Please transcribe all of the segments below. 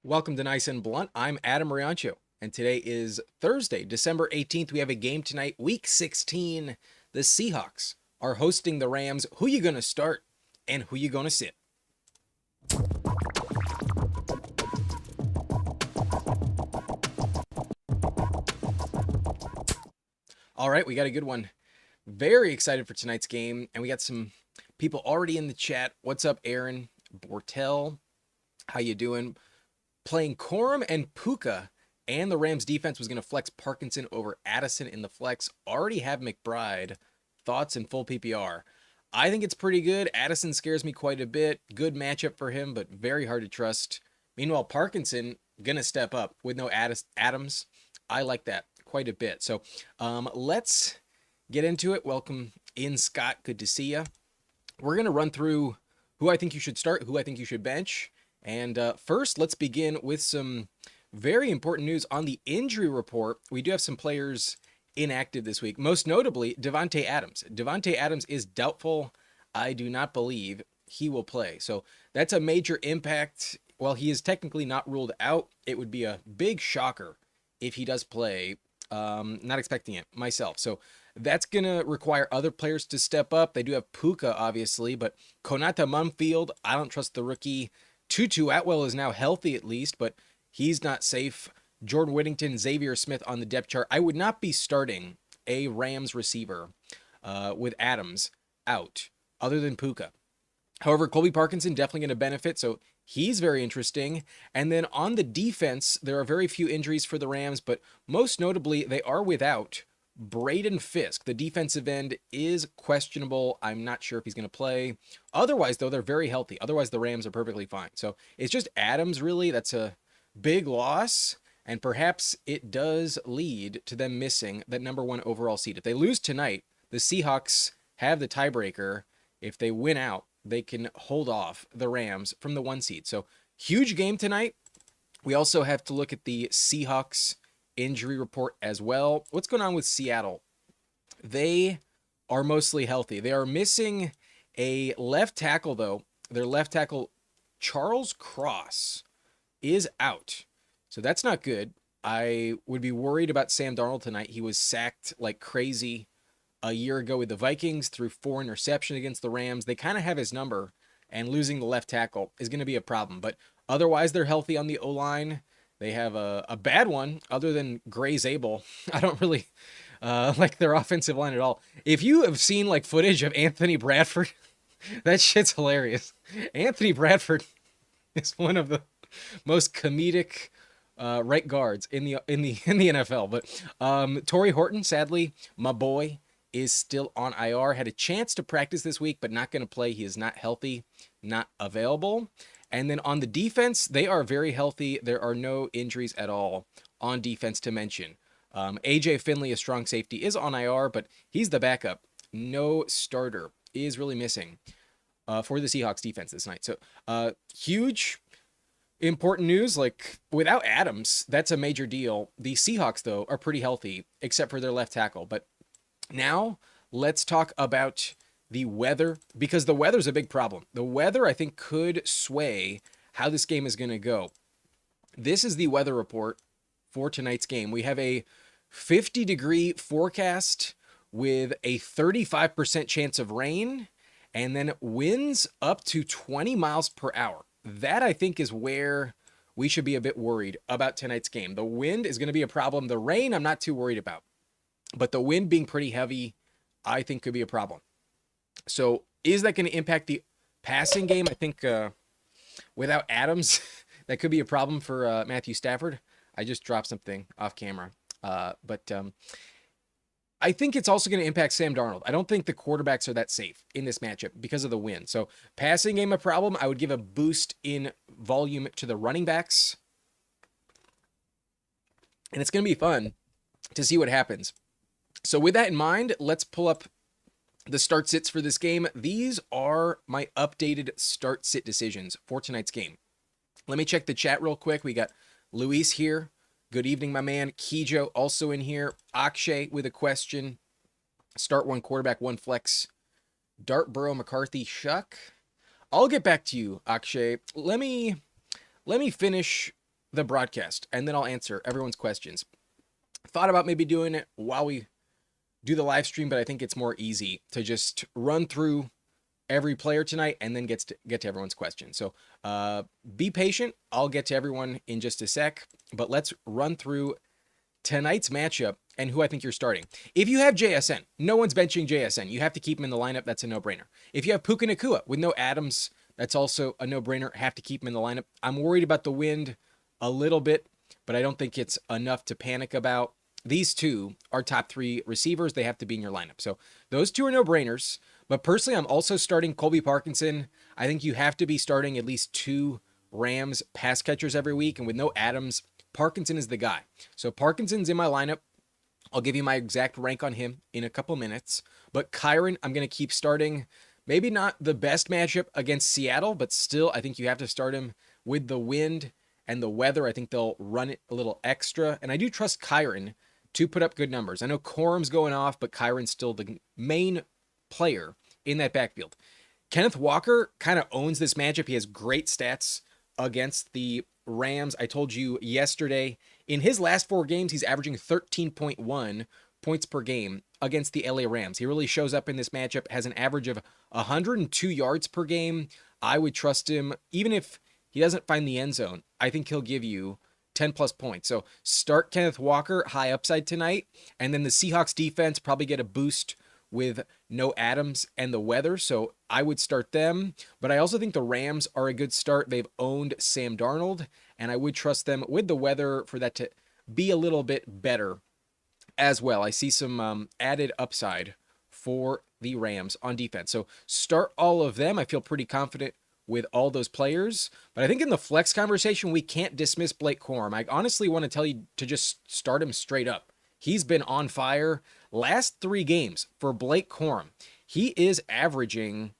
Welcome to Nice and Blunt. I'm Adam Riancho, and today is Thursday, December 18th. We have a game tonight, Week 16. The Seahawks are hosting the Rams. Who you going to start and who you going to sit? All right, we got a good one. Very excited for tonight's game, and we got some people already in the chat. What's up, Aaron Bortel? How you doing? Playing Corum and Puka, and the Rams defense was going to flex Parkinson over Addison in the flex. Already have McBride. Thoughts in full PPR. I think it's pretty good. Addison scares me quite a bit. Good matchup for him, but very hard to trust. Meanwhile, Parkinson going to step up with no Adams. I like that quite a bit. So let's get into it. Welcome in, Scott. Good to see you. We're going to run through who I think you should start, who I think you should bench. And first, let's begin with some very important news on the injury report. We do have some players inactive this week, most notably Davante Adams. Davante Adams is doubtful. I do not believe he will play. So that's a major impact. While he is technically not ruled out, it would be a big shocker if he does play. Not expecting it myself. So that's going to require other players to step up. They do have Puka, obviously, but Konata Mumfield, I don't trust the rookie. Tutu Atwell is now healthy at least, but he's not safe. Jordan Whittington, Xavier Smith on the depth chart. I would not be starting a Rams receiver with Adams out other than Puka. However, Colby Parkinson definitely going to benefit, so he's very interesting. And then on the defense, there are very few injuries for the Rams, but most notably, they are without Braden Fisk. The defensive end is questionable. I'm not sure if he's going to play. Otherwise, though, they're very healthy. Otherwise, the Rams are perfectly fine. So it's just Adams, really. That's a big loss. And perhaps it does lead to them missing that number one overall seed. If they lose tonight, the Seahawks have the tiebreaker. If they win out, they can hold off the Rams from the one seed. So huge game tonight. We also have to look at the Seahawks injury report as well. What's going on with Seattle? They are mostly healthy. They are missing a left tackle, though. Their left tackle, Charles Cross, is out. So that's not good. I would be worried about Sam Darnold tonight. He was sacked like crazy a year ago with the Vikings, threw 4 interceptions against the Rams. They kind of have his number, and losing the left tackle is going to be a problem. But otherwise, they're healthy on the O-line. They have a bad one other than Gray Zabel. I don't really like their offensive line at all. If you have seen like footage of Anthony Bradford, that shit's hilarious. Anthony Bradford is one of the most comedic right guards in the NFL. But Torrey Horton, sadly, my boy, is still on IR. Had a chance to practice this week, but not going to play. He is not healthy, not available. And then on the defense, they are very healthy. There are no injuries at all on defense to mention. AJ Finley, a strong safety, is on IR, but he's the backup. No starter is really missing for the Seahawks defense this night. So huge, important news. Like without Adams, that's a major deal. The Seahawks, though, are pretty healthy, except for their left tackle. But now let's talk about the weather, because the weather's a big problem. The weather, I think, could sway how this game is going to go. This is the weather report for tonight's game. We have a 50-degree forecast with a 35% chance of rain, and then winds up to 20 miles per hour. That, I think, is where we should be a bit worried about tonight's game. The wind is going to be a problem. The rain, I'm not too worried about. But the wind being pretty heavy, I think, could be a problem. So is that going to impact the passing game? I think without Adams, that could be a problem for Matthew Stafford. I just dropped something off camera. But I think it's also going to impact Sam Darnold. I don't think the quarterbacks are that safe in this matchup because of the wind. So passing game a problem. I would give a boost in volume to the running backs. And it's going to be fun to see what happens. So with that in mind, let's pull up the start sits for this game. These are my updated start sit decisions for tonight's game. Let me check the chat real quick. We got Luis here. Good evening, my man. Kijo also in here. Akshay with a question. Start one quarterback, one flex. Dart Burrow, McCarthy, Shuck. I'll get back to you, Akshay. Let me finish the broadcast, and then I'll answer everyone's questions. Thought about maybe doing it while we do the live stream, but I think it's more easy to just run through every player tonight and then get to everyone's questions. So be patient. I'll get to everyone in just a sec, but let's run through tonight's matchup and who I think you're starting. If you have JSN, no one's benching JSN. You have to keep him in the lineup. That's a no-brainer. If you have Puka Nacua with no Adams, that's also a no-brainer. Have to keep him in the lineup. I'm worried about the wind a little bit, but I don't think it's enough to panic about. These two are top 3 receivers. They have to be in your lineup. So those two are no-brainers. But personally, I'm also starting Colby Parkinson. I think you have to be starting at least 2 Rams pass catchers every week. And with no Adams, Parkinson is the guy. So Parkinson's in my lineup. I'll give you my exact rank on him in a couple minutes. But Kyren, I'm going to keep starting. Maybe not the best matchup against Seattle, but still, I think you have to start him with the wind and the weather. I think they'll run it a little extra. And I do trust Kyren to put up good numbers. I know Corum's going off, but Kyren's still the main player in that backfield. Kenneth Walker kind of owns this matchup. He has great stats against the Rams. I told you yesterday, in his last 4 games, he's averaging 13.1 points per game against the LA Rams. He really shows up in this matchup, has an average of 102 yards per game. I would trust him, even if he doesn't find the end zone. I think he'll give you 10 plus points. So start Kenneth Walker, high upside tonight. And then the Seahawks defense probably get a boost with no Adams and the weather. So I would start them. But I also think the Rams are a good start. They've owned Sam Darnold, and I would trust them with the weather for that to be a little bit better as well. I see some added upside for the Rams on defense. So start all of them. I feel pretty confident with all those players. But I think in the flex conversation, we can't dismiss Blake Corum. I honestly want to tell you to just start him straight up. He's been on fire. Last 3 games for Blake Corum, he is averaging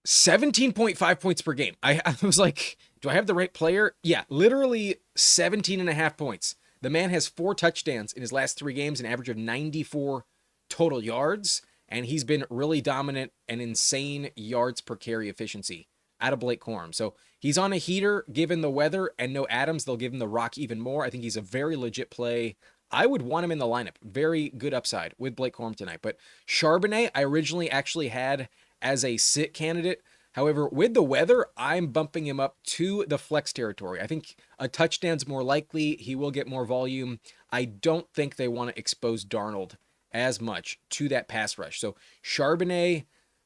17.5 points per game. I was like, do I have the right player? Yeah, literally 17.5 points. The man has 4 touchdowns in his last 3 games, an average of 94 total yards. And he's been really dominant and insane yards per carry efficiency out of Blake Corum. So he's on a heater given the weather and no Adams. They'll give him the rock even more. I think he's a very legit play. I would want him in the lineup. Very good upside with Blake Corum tonight. But Charbonnet, I originally actually had as a sit candidate. However, with the weather, I'm bumping him up to the flex territory. I think a touchdown's more likely. He will get more volume. I don't think they want to expose Darnold as much to that pass rush. So Charbonnet,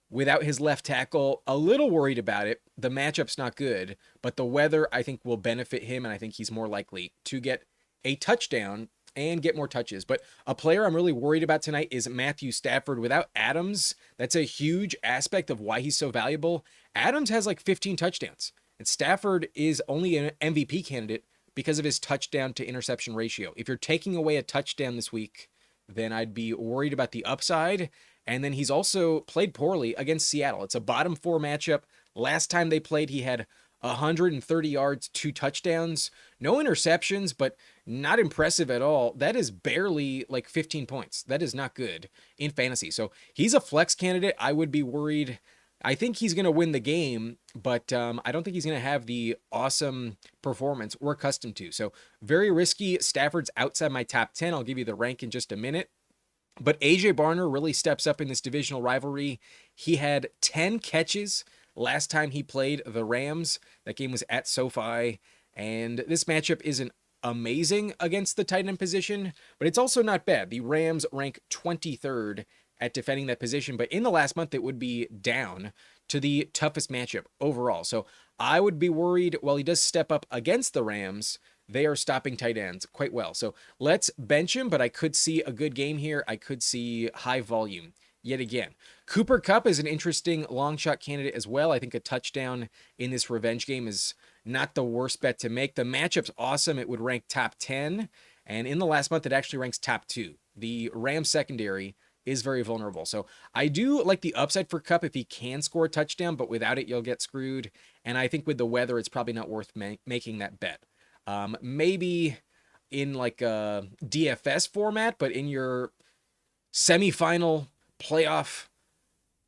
without his left tackle, a little worried about it. The matchup's not good, but the weather, I think, will benefit him, and I think he's more likely to get a touchdown and get more touches. But a player I'm really worried about tonight is Matthew Stafford. Without Adams, that's a huge aspect of why he's so valuable. Adams has like 15 touchdowns, and Stafford is only an MVP candidate because of his touchdown to interception ratio. If you're taking away a touchdown this week, then I'd be worried about the upside. And then he's also played poorly against Seattle. It's a bottom 4 matchup. Last time they played, he had 130 yards, 2 touchdowns, no interceptions, but not impressive at all. That is barely like 15 points. That is not good in fantasy. So he's a flex candidate. I would be worried. I think he's going to win the game, but I don't think he's going to have the awesome performance we're accustomed to. So very risky. Stafford's outside my top 10. I'll give you the rank in just a minute. But AJ Barner really steps up in this divisional rivalry. He had 10 catches last time he played the Rams. That game was at SoFi. And this matchup isn't amazing against the tight end position, but it's also not bad. The Rams rank 23rd at defending that position, but in the last month, it would be down to the toughest matchup overall. So I would be worried while he does step up against the Rams, they are stopping tight ends quite well. So let's bench him, but I could see a good game here. I could see high volume yet again. Cooper Kupp is an interesting long shot candidate as well. I think a touchdown in this revenge game is not the worst bet to make. The matchup's awesome. It would rank top 10. And in the last month, it actually ranks top 2. The Rams secondary is very vulnerable. So I do like the upside for Kupp if he can score a touchdown, but without it, you'll get screwed. And I think with the weather, it's probably not worth making that bet. Maybe in like a DFS format, but in your semifinal playoff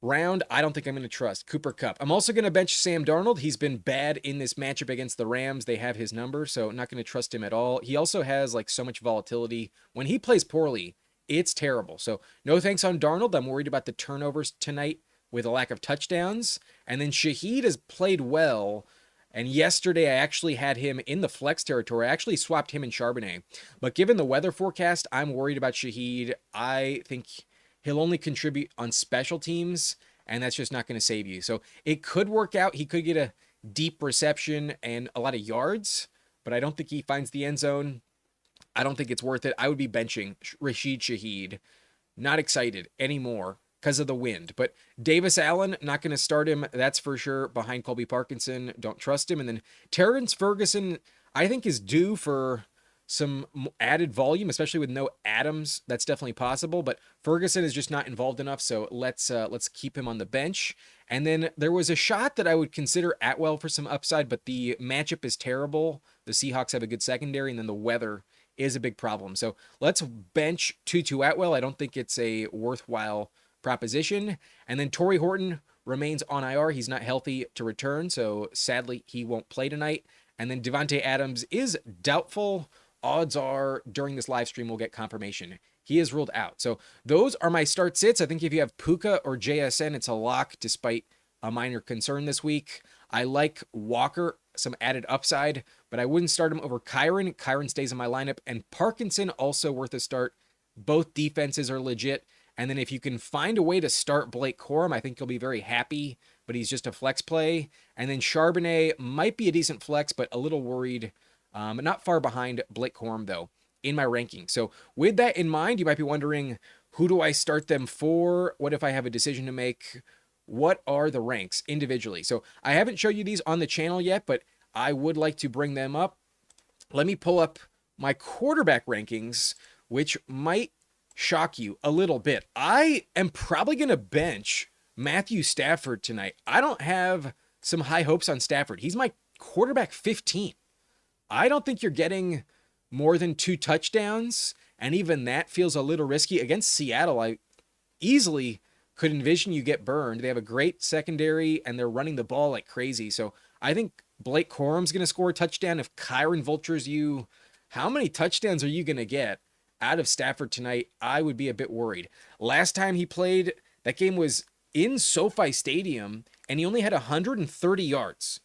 round, I don't think I'm going to trust Cooper Kupp. I'm also going to bench Sam Darnold. He's been bad in this matchup against the Rams. They have his number, so not going to trust him at all. He also has like so much volatility. When he plays poorly, it's terrible. So no thanks on Darnold. I'm worried about the turnovers tonight with a lack of touchdowns. And then Shaheed has played well. And yesterday, I actually had him in the flex territory. I actually swapped him and Charbonnet. But given the weather forecast, I'm worried about Shaheed. I think he'll only contribute on special teams, and that's just not going to save you. So it could work out. He could get a deep reception and a lot of yards, but I don't think he finds the end zone. I don't think it's worth it. I would be benching Rashid Shaheed. Not excited anymore because of the wind. But Davis Allen, not going to start him. That's for sure. Behind Colby Parkinson, don't trust him. And then Terrence Ferguson, I think, is due for some added volume, especially with no Adams. That's definitely possible. But Ferguson is just not involved enough, so let's keep him on the bench. And then there was a shot that I would consider Atwell for some upside, but the matchup is terrible. The Seahawks have a good secondary, and then the weather is a big problem. So let's bench Tutu Atwell. I don't think it's a worthwhile proposition. And then Torrey Horton remains on IR. He's not healthy to return, so sadly he won't play tonight. And then Devontae Adams is doubtful. Odds are during this live stream we'll get confirmation. He is ruled out. So those are my start sits. I think if you have Puka or JSN, it's a lock despite a minor concern this week. I like Walker, some added upside, but I wouldn't start him over Kyron. Kyron stays in my lineup. And Parkinson, also worth a start. Both defenses are legit. And then if you can find a way to start Blake Corum, I think you'll be very happy, but he's just a flex play. And then Charbonnet might be a decent flex, but a little worried. Not far behind Blake Corum, though, in my ranking. So with that in mind, you might be wondering, who do I start them for? What if I have a decision to make? What are the ranks individually? So I haven't showed you these on the channel yet, but I would like to bring them up. Let me pull up my quarterback rankings, which might shock you a little bit. I am probably going to bench Matthew Stafford tonight. I don't have some high hopes on Stafford. He's my quarterback 15. I don't think you're getting more than 2 touchdowns, and even that feels a little risky. Against Seattle, I easily could envision you get burned. They have a great secondary, and they're running the ball like crazy. So I think Blake Corum's going to score a touchdown. If Kyron vultures you, how many touchdowns are you going to get out of Stafford tonight? I would be a bit worried. Last time he played, that game was in SoFi Stadium, and he only had 130 yards.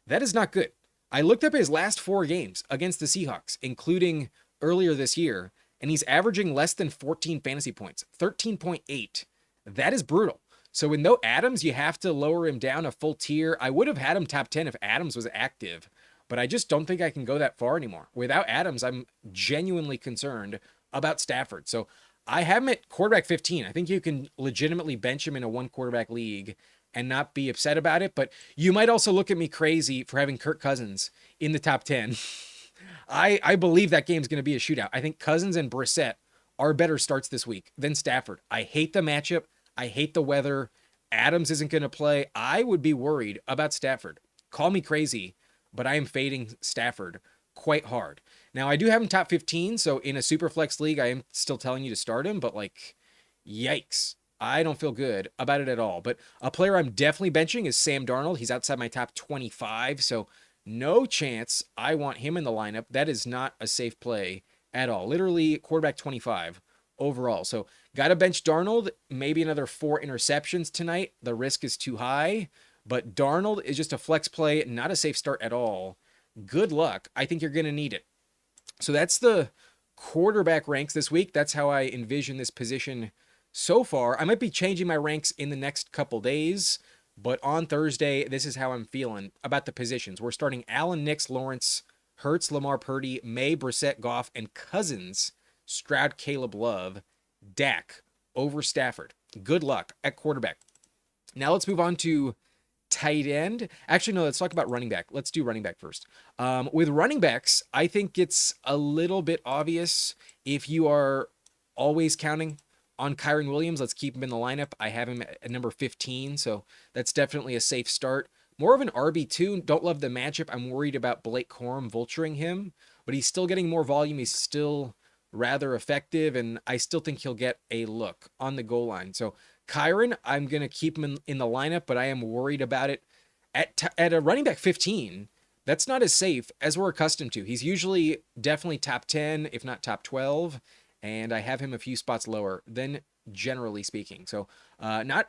That is not good. I looked up his last 4 games against the Seahawks, including earlier this year, and he's averaging less than 14 fantasy points, 13.8. That is brutal. So with no Adams, you have to lower him down a full tier. I would have had him top 10 if Adams was active, but I just don't think I can go that far anymore. Without Adams, I'm genuinely concerned about Stafford. So I have him at quarterback 15. I think you can legitimately bench him in a 1 quarterback league and not be upset about it. But you might also look at me crazy for having Kirk Cousins in the top 10. I believe that game's going to be a shootout. I think Cousins and Brissett are better starts this week than Stafford. I hate the matchup. I hate the weather. Adams isn't going to play. I would be worried about Stafford. Call me crazy, but I am fading Stafford quite hard. Now, I do have him top 15, so in a super flex league, I am still telling you to start him, but like, yikes. I don't feel good about it at all. But a player I'm definitely benching is Sam Darnold. He's outside my top 25, so no chance I want him in the lineup. That is not a safe play at all. Literally quarterback 25 overall. So got to bench Darnold. Maybe another 4 interceptions tonight. The risk is too high, but Darnold is just a flex play, not a safe start at all. Good luck. I think you're going to need it. So that's the quarterback ranks this week. That's how I envision this position so far. I might be changing my ranks in the next couple days, but on Thursday, this is how I'm feeling about the positions. We're starting Allen, Nix, Lawrence, Hurts, Lamar, Purdy, May, Brissett, Goff, and Cousins, Stroud, Caleb, Love, Dak over Stafford. Good luck at quarterback. Now let's move on to tight end. Actually, no, let's talk about running back. Let's do running back first. With running backs, I think it's a little bit obvious if you are always counting on Kyron Williams. Let's keep him in the lineup. I have him at number 15, so that's definitely a safe start. More of an RB2. Don't love the matchup. I'm worried about Blake Corum vulturing him, but he's still getting more volume. He's still rather effective, and I still think he'll get a look on the goal line. So Kyron, I'm going to keep him in the lineup, but I am worried about it. At a running back 15, that's not as safe as we're accustomed to. He's usually definitely top 10, if not top 12, and I have him a few spots lower than generally speaking. So not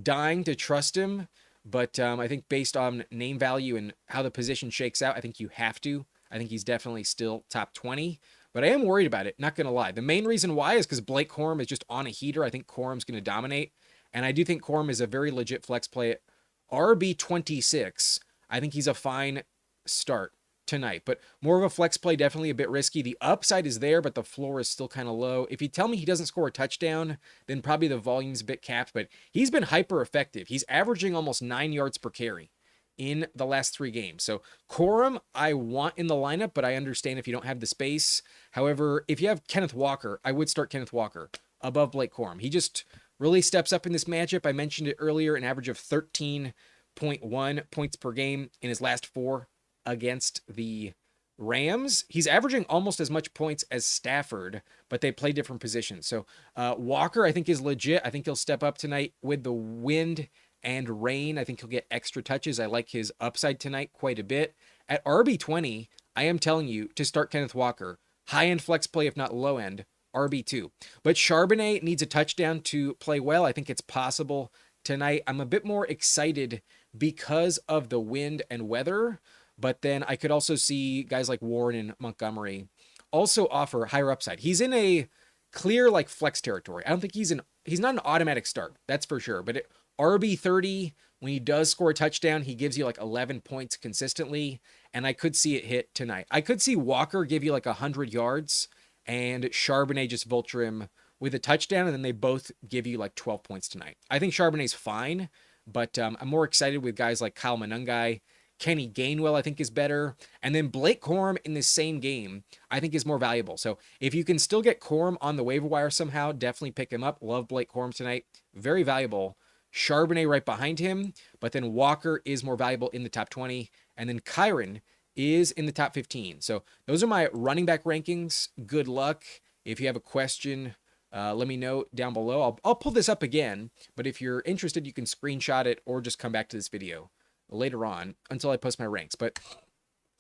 dying to trust him, but I think based on name value and how the position shakes out, I think you have to. I think he's definitely still top 20, but I am worried about it, not going to lie. The main reason why is because Blake Corum is just on a heater. I think Corum's going to dominate, and I do think Corum is a very legit flex play at RB26. I think he's a fine start tonight, but more of a flex play, definitely a bit risky. The upside is there, but the floor is still kind of low. If you tell me he doesn't score a touchdown, then probably the volume's a bit capped, but he's been hyper effective. He's averaging almost 9 yards per carry in the last 3 games. So Corum, I want in the lineup, but I understand if you don't have the space. However, if you have Kenneth Walker, I would start Kenneth Walker above Blake Corum. He just really steps up in this matchup. I mentioned it earlier, an average of 13.1 points per game in his last 4 against the Rams. He's averaging almost as much points as Stafford, but they play different positions. So Walker, I think, is legit. I think he'll step up tonight with the wind and rain. I think he'll get extra touches. I like his upside tonight quite a bit. At RB20, I am telling you to start Kenneth Walker. High-end flex play, if not low-end, RB2. But Charbonnet needs a touchdown to play well. I think it's possible tonight. I'm a bit more excited because of the wind and weather, but then I could also see guys like Warren and Montgomery also offer higher upside. He's in a clear like flex territory. I don't think he's not an automatic start, that's for sure. But at RB30, when he does score a touchdown, he gives you like 11 points consistently, and I could see it hit tonight. I could see Walker give you like 100 yards and Charbonnet just vulture him with a touchdown, and then they both give you like 12 points tonight. I think Charbonnet's fine, but I'm more excited with guys like Kyle Monangai. Kenny Gainwell, I think, is better. And then Blake Corum in this same game, I think, is more valuable. So if you can still get Corum on the waiver wire somehow, definitely pick him up. Love Blake Corum tonight. Very valuable. Charbonnet right behind him, but then Walker is more valuable in the top 20. And then Kyron is in the top 15. So those are my running back rankings. Good luck. If you have a question, let me know down below. I'll pull this up again, but if you're interested, you can screenshot it or just come back to this video later on until I post my ranks. But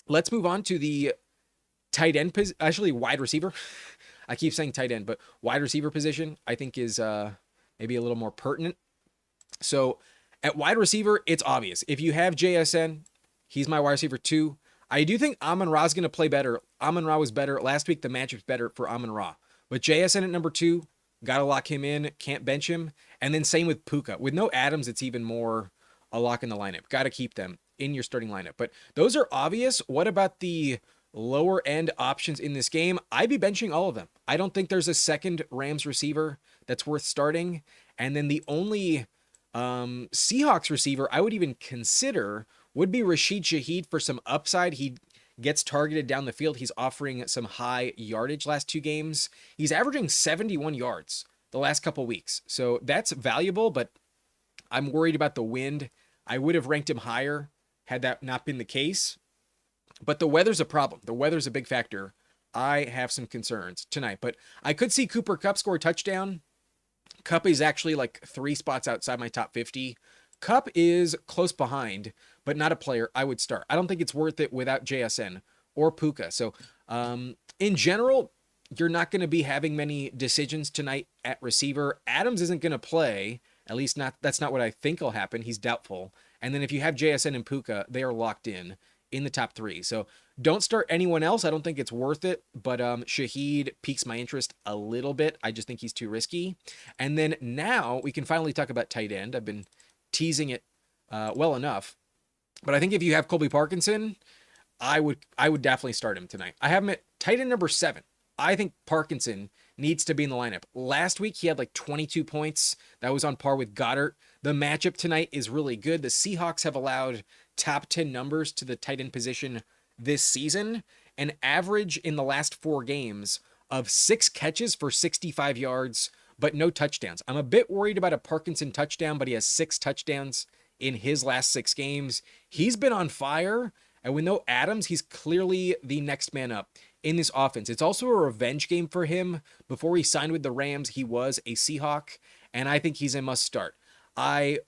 let's move on to the tight end, actually wide receiver. I keep saying tight end, but wide receiver position I think is maybe a little more pertinent. So at wide receiver, it's obvious. If you have JSN, he's my wide receiver 2. I do think Amon-Ra is going to play better. Amon-Ra was better. Last week, the matchup's better for Amon-Ra. But JSN at number 2, got to lock him in. Can't bench him. And then same with Puka. With no Adams, it's even more a lock in the lineup. Got to keep them in your starting lineup. But those are obvious. What about the lower end options in this game? I'd be benching all of them. I don't think there's a second Rams receiver that's worth starting. And then the only Seahawks receiver I would even consider would be Rashid Shaheed for some upside. He gets targeted down the field. He's offering some high yardage last 2 games. He's averaging 71 yards the last couple weeks. So that's valuable, but I'm worried about the wind. I would have ranked him higher had that not been the case. But the weather's a problem. The weather's a big factor. I have some concerns tonight. But I could see Cooper Kupp score a touchdown. Kupp is actually like 3 spots outside my top 50. Kupp is close behind, but not a player I would start. I don't think it's worth it without JSN or Puka. So in general, you're not going to be having many decisions tonight at receiver. Adams isn't going to play. At least that's not what I think will happen. He's doubtful. And then if you have JSN and Puka, they are locked in the top 3. So don't start anyone else. I don't think it's worth it. But Shaheed piques my interest a little bit. I just think he's too risky. And then now we can finally talk about tight end. I've been teasing it well enough. But I think if you have Colby Parkinson, I would definitely start him tonight. I have him at tight end number 7. I think Parkinson needs to be in the lineup. Last week, he had like 22 points. That was on par with Goddard. The matchup tonight is really good. The Seahawks have allowed top 10 numbers to the tight end position this season. An average in the last 4 games of 6 catches for 65 yards, but no touchdowns. I'm a bit worried about a Parkinson touchdown, but he has 6 touchdowns in his last 6 games. He's been on fire. And with no Adams, he's clearly the next man up in this offense. It's also a revenge game for him. Before he signed with the Rams, he was a Seahawk, and I think he's a must start. I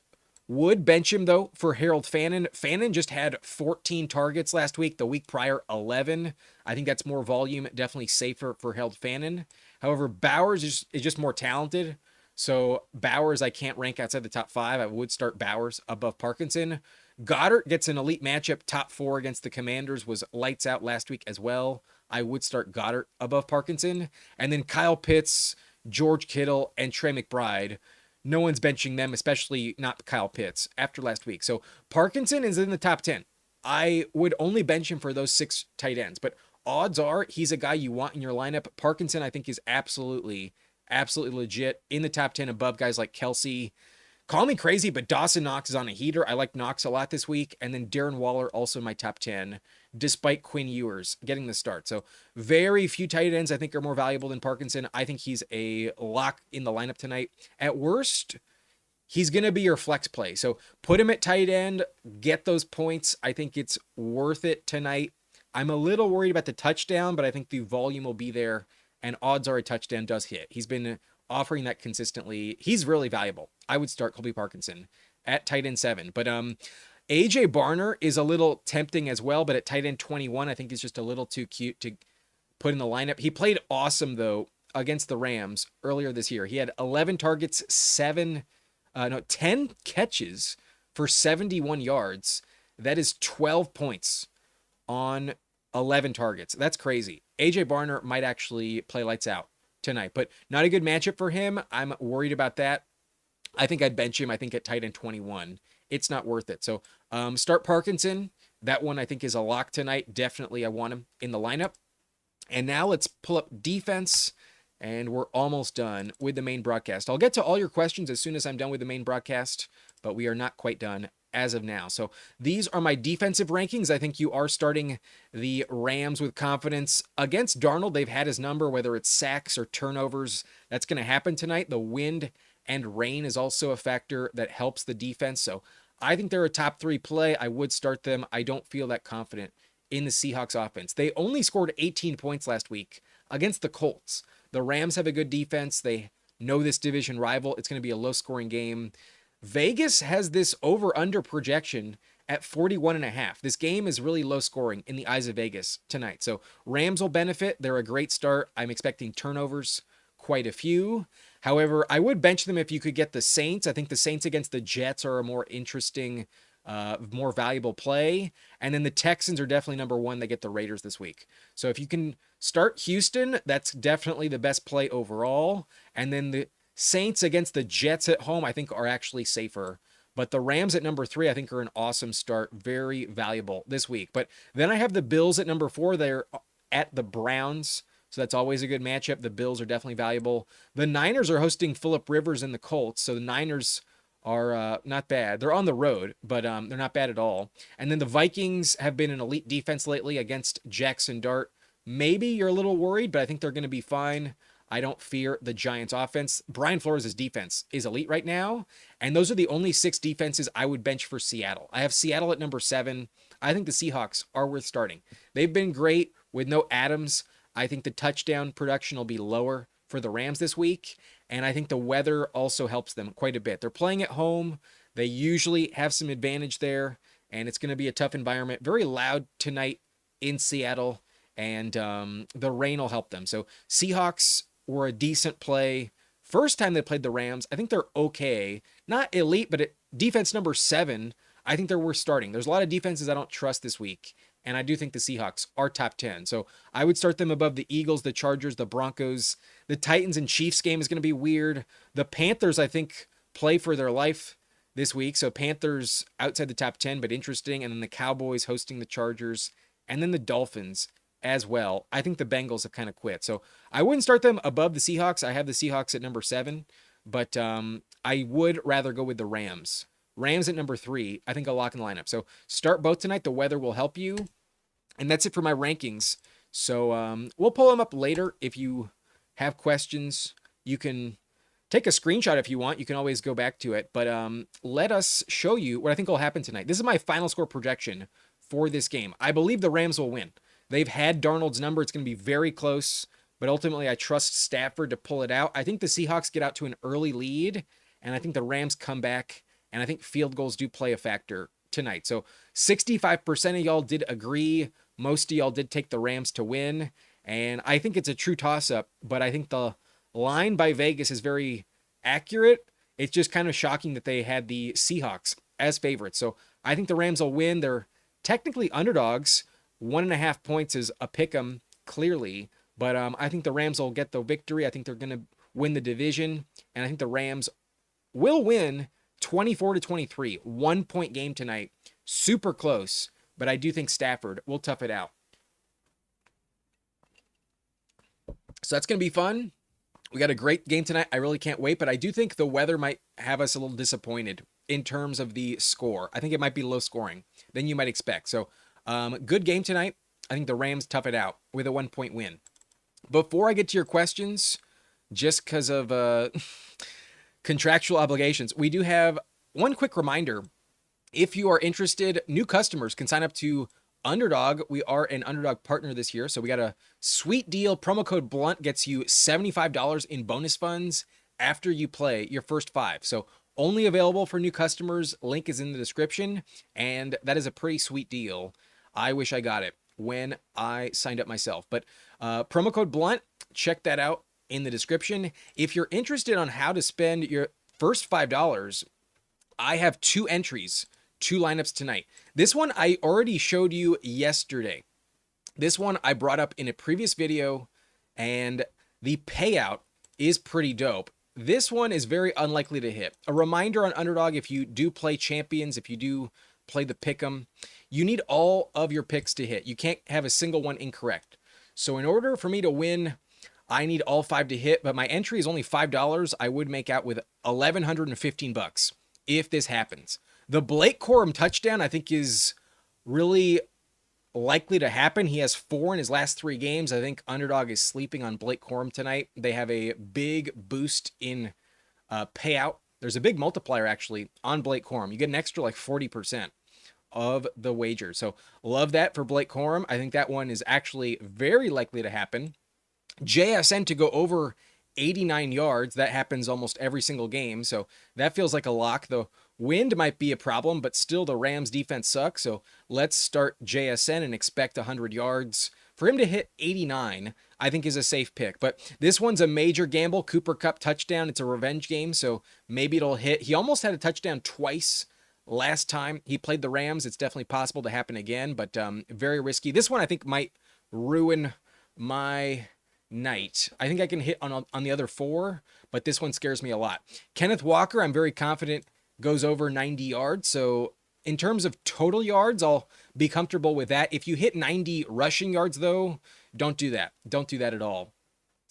would bench him, though, for Harold Fannin. Fannin just had 14 targets last week. The week prior, 11. I think that's more volume, definitely safer for Harold Fannin. However, Bowers is just more talented. So Bowers, I can't rank outside the top 5. I would start Bowers above Parkinson. Goddard gets an elite matchup. Top 4 against the Commanders was lights out last week as well. I would start Goddard above Parkinson. And then Kyle Pitts, George Kittle, and Trey McBride. No one's benching them, especially not Kyle Pitts after last week. So Parkinson is in the top 10. I would only bench him for those 6 tight ends, but odds are he's a guy you want in your lineup. Parkinson, I think, is absolutely legit in the top 10 above guys like Kelsey. Call me crazy, but Dawson Knox is on a heater. I like Knox a lot this week. And then Darren Waller, also in my top 10, despite Quinn Ewers getting the start. So very few tight ends I think are more valuable than Parkinson. I think he's a lock in the lineup tonight. At worst, he's going to be your flex play. So put him at tight end, get those points. I think it's worth it tonight. I'm a little worried about the touchdown, but I think the volume will be there, and odds are a touchdown does hit. He's been offering that consistently. He's really valuable. I would start Colby Parkinson at tight end 7. But AJ Barner is a little tempting as well, but at tight end 21, I think he's just a little too cute to put in the lineup. He played awesome, though, against the Rams earlier this year. He had 11 targets, 10 catches for 71 yards. That is 12 points on 11 targets. That's crazy. AJ Barner might actually play lights out tonight, but not a good matchup for him. I'm worried about that. I think I'd bench him. I think at tight end 21, it's not worth it. So start Parkinson. That one I think is a lock tonight. Definitely I want him in the lineup. And now let's pull up defense, and we're almost done with the main broadcast. I'll get to all your questions as soon as I'm done with the main broadcast, but we are not quite done as of now. So these are my defensive rankings. I think you are starting the Rams with confidence. Against Darnold, they've had his number, whether it's sacks or turnovers. That's going to happen tonight. The wind and rain is also a factor that helps the defense. So I think they're a top 3 play. I would start them. I don't feel that confident in the Seahawks offense. They only scored 18 points last week against the Colts. The Rams have a good defense. They know this division rival. It's going to be a low-scoring game. Vegas has this over-under projection at 41.5. This game is really low-scoring in the eyes of Vegas tonight. So Rams will benefit. They're a great start. I'm expecting turnovers, quite a few. However, I would bench them if you could get the Saints. I think the Saints against the Jets are a more interesting, more valuable play. And then the Texans are definitely number 1. They get the Raiders this week. So if you can start Houston, that's definitely the best play overall. And then the Saints against the Jets at home, I think, are actually safer. But the Rams at number 3, I think, are an awesome start. Very valuable this week. But then I have the Bills at number 4. They're at the Browns. So that's always a good matchup. The Bills are definitely valuable. The Niners are hosting Phillip Rivers and the Colts. So the Niners are not bad. They're on the road, but they're not bad at all. And then the Vikings have been an elite defense lately against Jackson Dart. Maybe you're a little worried, but I think they're going to be fine. I don't fear the Giants offense. Brian Flores' defense is elite right now. And those are the only 6 defenses I would bench for Seattle. I have Seattle at number 7. I think the Seahawks are worth starting. They've been great with no Adams. I think the touchdown production will be lower for the Rams this week. And I think the weather also helps them quite a bit. They're playing at home. They usually have some advantage there. And it's going to be a tough environment. Very loud tonight in Seattle. And the rain will help them. So Seahawks were a decent play. First time they played the Rams, I think they're okay. Not elite, but at defense number 7, I think they're worth starting. There's a lot of defenses I don't trust this week, and I do think the Seahawks are top 10. So I would start them above the Eagles, the Chargers, the Broncos. The Titans and Chiefs game is going to be weird. The Panthers, I think, play for their life this week. So Panthers outside the top 10, but interesting. And then the Cowboys hosting the Chargers, and then the Dolphins as well. I think the Bengals have kind of quit. So I wouldn't start them above the Seahawks. I have the Seahawks at number 7, but I would rather go with the Rams. Rams at number 3, I think a lock in the lineup. So start both tonight. The weather will help you. And that's it for my rankings. So we'll pull them up later. If you have questions, you can take a screenshot if you want. You can always go back to it. But let us show you what I think will happen tonight. This is my final score projection for this game. I believe the Rams will win. They've had Darnold's number. It's going to be very close, but ultimately I trust Stafford to pull it out. I think the Seahawks get out to an early lead, and I think the Rams come back, and I think field goals do play a factor tonight. So 65% of y'all did agree. Most of y'all did take the Rams to win, and I think it's a true toss-up, but I think the line by Vegas is very accurate. It's just kind of shocking that they had the Seahawks as favorites. So I think the Rams will win. They're technically underdogs. 1.5 points is a pick 'em clearly, but I think the Rams will get the victory. I think they're going to win the division, and I think the Rams will win 24-23. 1-point game tonight. Super close, but I do think Stafford will tough it out. So that's going to be fun. We got a great game tonight. I really can't wait, but I do think the weather might have us a little disappointed in terms of the score. I think it might be low scoring than you might expect. So good game tonight. I think the Rams tough it out with a 1-point win. Before I get to your questions, just because of contractual obligations, we do have one quick reminder. If you are interested, new customers can sign up to Underdog. We are an Underdog partner this year, so we got a sweet deal. Promo code BLUNT gets you $75 in bonus funds after you play your first 5. So only available for new customers. Link is in the description, and that is a pretty sweet deal. I wish I got it when I signed up myself. But promo code BLUNT, check that out in the description. If you're interested on how to spend your first $5, I have 2 entries, 2 lineups tonight. This one I already showed you yesterday. This one I brought up in a previous video, and the payout is pretty dope. This one is very unlikely to hit. A reminder on Underdog, if you do play champions, if you do play the pick'em, you need all of your picks to hit. You can't have a single one incorrect. So in order for me to win, I need all 5 to hit, but my entry is only $5. I would make out with $1,115 if this happens. The Blake Corum touchdown, I think, is really likely to happen. He has 4 in his last 3 games. I think Underdog is sleeping on Blake Corum tonight. They have a big boost in payout. There's a big multiplier, actually, on Blake Corum. You get an extra, like, 40% of the wager. So love that for Blake Corum. I think that one is actually very likely to happen. JSN to go over 89 yards. That happens almost every single game, so that feels like a lock. The wind might be a problem, but still the Rams defense sucks, so let's start JSN and expect 100 yards. For him to hit 89, I think is a safe pick, but this one's a major gamble. Cooper Kupp touchdown. It's a revenge game, so maybe it'll hit. He almost had a touchdown twice last time he played the Rams. It's definitely possible to happen again, but very risky. This one I think might ruin my night. I think I can hit on the other 4, but this one scares me a lot. Kenneth Walker, I'm very confident, goes over 90 yards. So in terms of total yards, I'll be comfortable with that. If you hit 90 rushing yards, though, don't do that. Don't do that at all.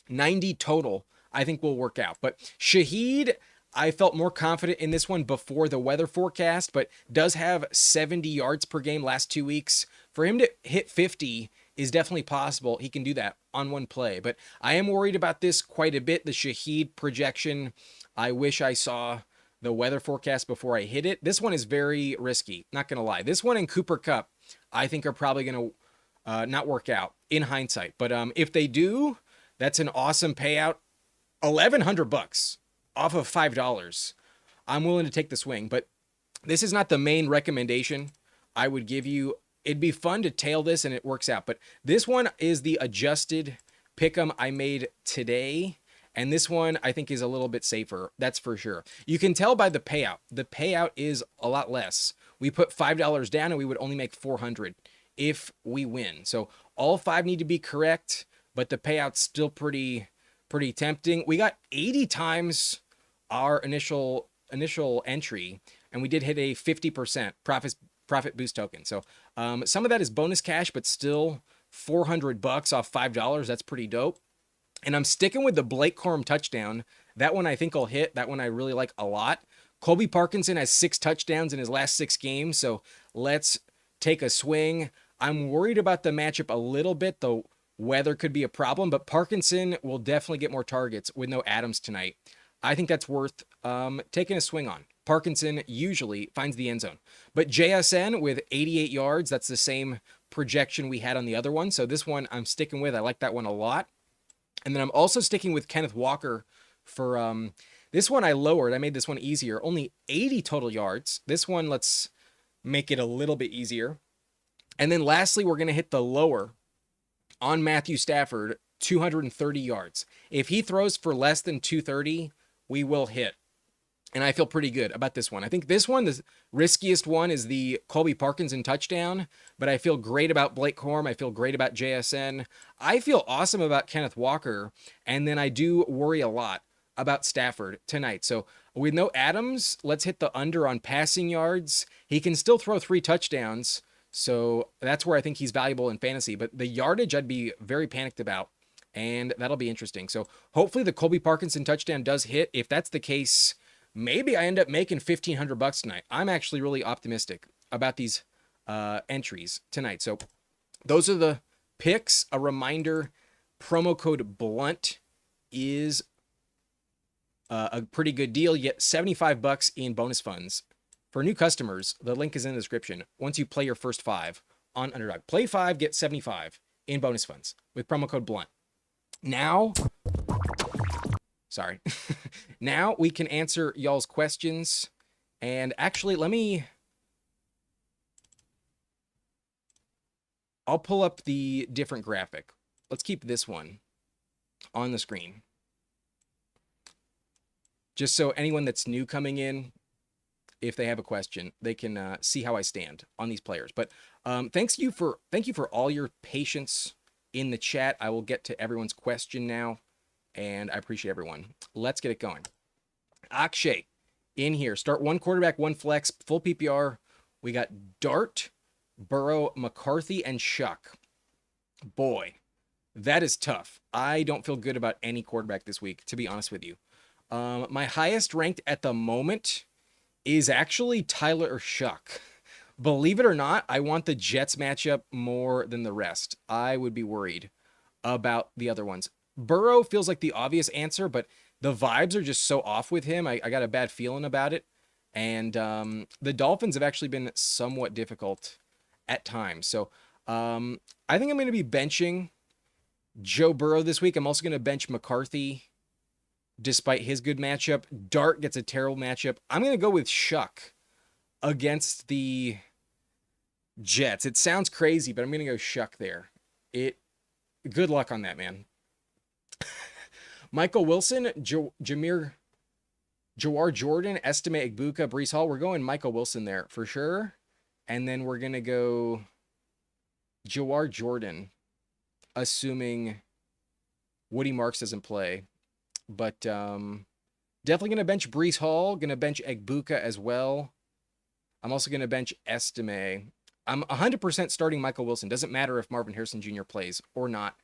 90 total, I think will work out. But Shaheed, I felt more confident in this one before the weather forecast, but does have 70 yards per game last 2 weeks. For him to hit 50 is definitely possible. He can do that on one play, but I am worried about this quite a bit. The Shaheed projection, I wish I saw the weather forecast before I hit it. This one is very risky, not going to lie. This one and Cooper Kupp, I think, are probably going to not work out in hindsight, but if they do, that's an awesome payout. $1,100 off of $5. I'm willing to take the swing, but this is not the main recommendation I would give you. It'd be fun to tail this and it works out, but this one is the adjusted pick'em I made today, and this one I think is a little bit safer. That's for sure. You can tell by the payout. The payout is a lot less. We put $5 down and we would only make $400 if we win. So all 5 need to be correct, but the payout's still pretty tempting. We got 80 times our initial entry, and we did hit a 50% profit boost token. So some of that is bonus cash, but still $400 off $5. That's pretty dope. And I'm sticking with the Blake Corum touchdown. That one I think will hit. That one I really like a lot. Colby Parkinson has 6 touchdowns in his last 6 games, so let's take a swing. I'm worried about the matchup a little bit. The weather could be a problem, but Parkinson will definitely get more targets with no Adams tonight. I think that's worth taking a swing on. Parkinson usually finds the end zone. But JSN with 88 yards, that's the same projection we had on the other one. So this one I'm sticking with. I like that one a lot. And then I'm also sticking with Kenneth Walker for this one I lowered. I made this one easier. Only 80 total yards. This one, let's make it a little bit easier. And then lastly, we're going to hit the lower on Matthew Stafford, 230 yards. If he throws for less than 230, we will hit. And I feel pretty good about this one. I think this one, the riskiest one, is the Colby Parkinson touchdown, but I feel great about Blake Corum. I feel great about JSN. I feel awesome about Kenneth Walker, and then I do worry a lot about Stafford tonight. So with no Adams, let's hit the under on passing yards. He can still throw 3 touchdowns, so that's where I think he's valuable in fantasy. But the yardage I'd be very panicked about, and that'll be interesting. So hopefully the Colby Parkinson touchdown does hit. If that's the case, maybe I end up making $1,500 tonight. I'm actually really optimistic about these entries tonight. So those are the picks. A reminder, promo code BLUNT is a pretty good deal. You get $75 in bonus funds. For new customers, the link is in the description. Once you play your first 5 on Underdog. Play 5, get 75 in bonus funds with promo code BLUNT. Now, sorry. Now we can answer y'all's questions. And actually, I'll pull up the different graphic. Let's keep this one on the screen. Just so anyone that's new coming in, if they have a question, they can see how I stand on these players. But thank you for all your patience in the chat. I will get to everyone's question now, and I appreciate everyone. Let's get it going. Akshay in here. Start 1 quarterback, 1 flex, full PPR. We got Dart, Burrow, McCarthy, and Shuck. Boy, that is tough. I don't feel good about any quarterback this week, to be honest with you. My highest ranked at the moment is actually Tyler Shuck. Believe it or not, I want the Jets matchup more than the rest. I would be worried about the other ones. Burrow feels like the obvious answer, but the vibes are just so off with him. I got a bad feeling about it. And the Dolphins have actually been somewhat difficult at times. So I think I'm going to be benching Joe Burrow this week. I'm also going to bench McCarthy despite his good matchup. Dart gets a terrible matchup. I'm going to go with Shuck against the Jets. It sounds crazy, but I'm going to go Shuck there. Good luck on that, man. Michael Wilson, Jawar Jordan, Estime Egbuka, Breece Hall. We're going Michael Wilson there for sure. And then we're going to go Jawar Jordan, assuming Woody Marks doesn't play. But definitely going to bench Breece Hall. Going to bench Egbuka as well. I'm also going to bench Estime. I'm 100% starting Michael Wilson. Doesn't matter if Marvin Harrison Jr. plays or not.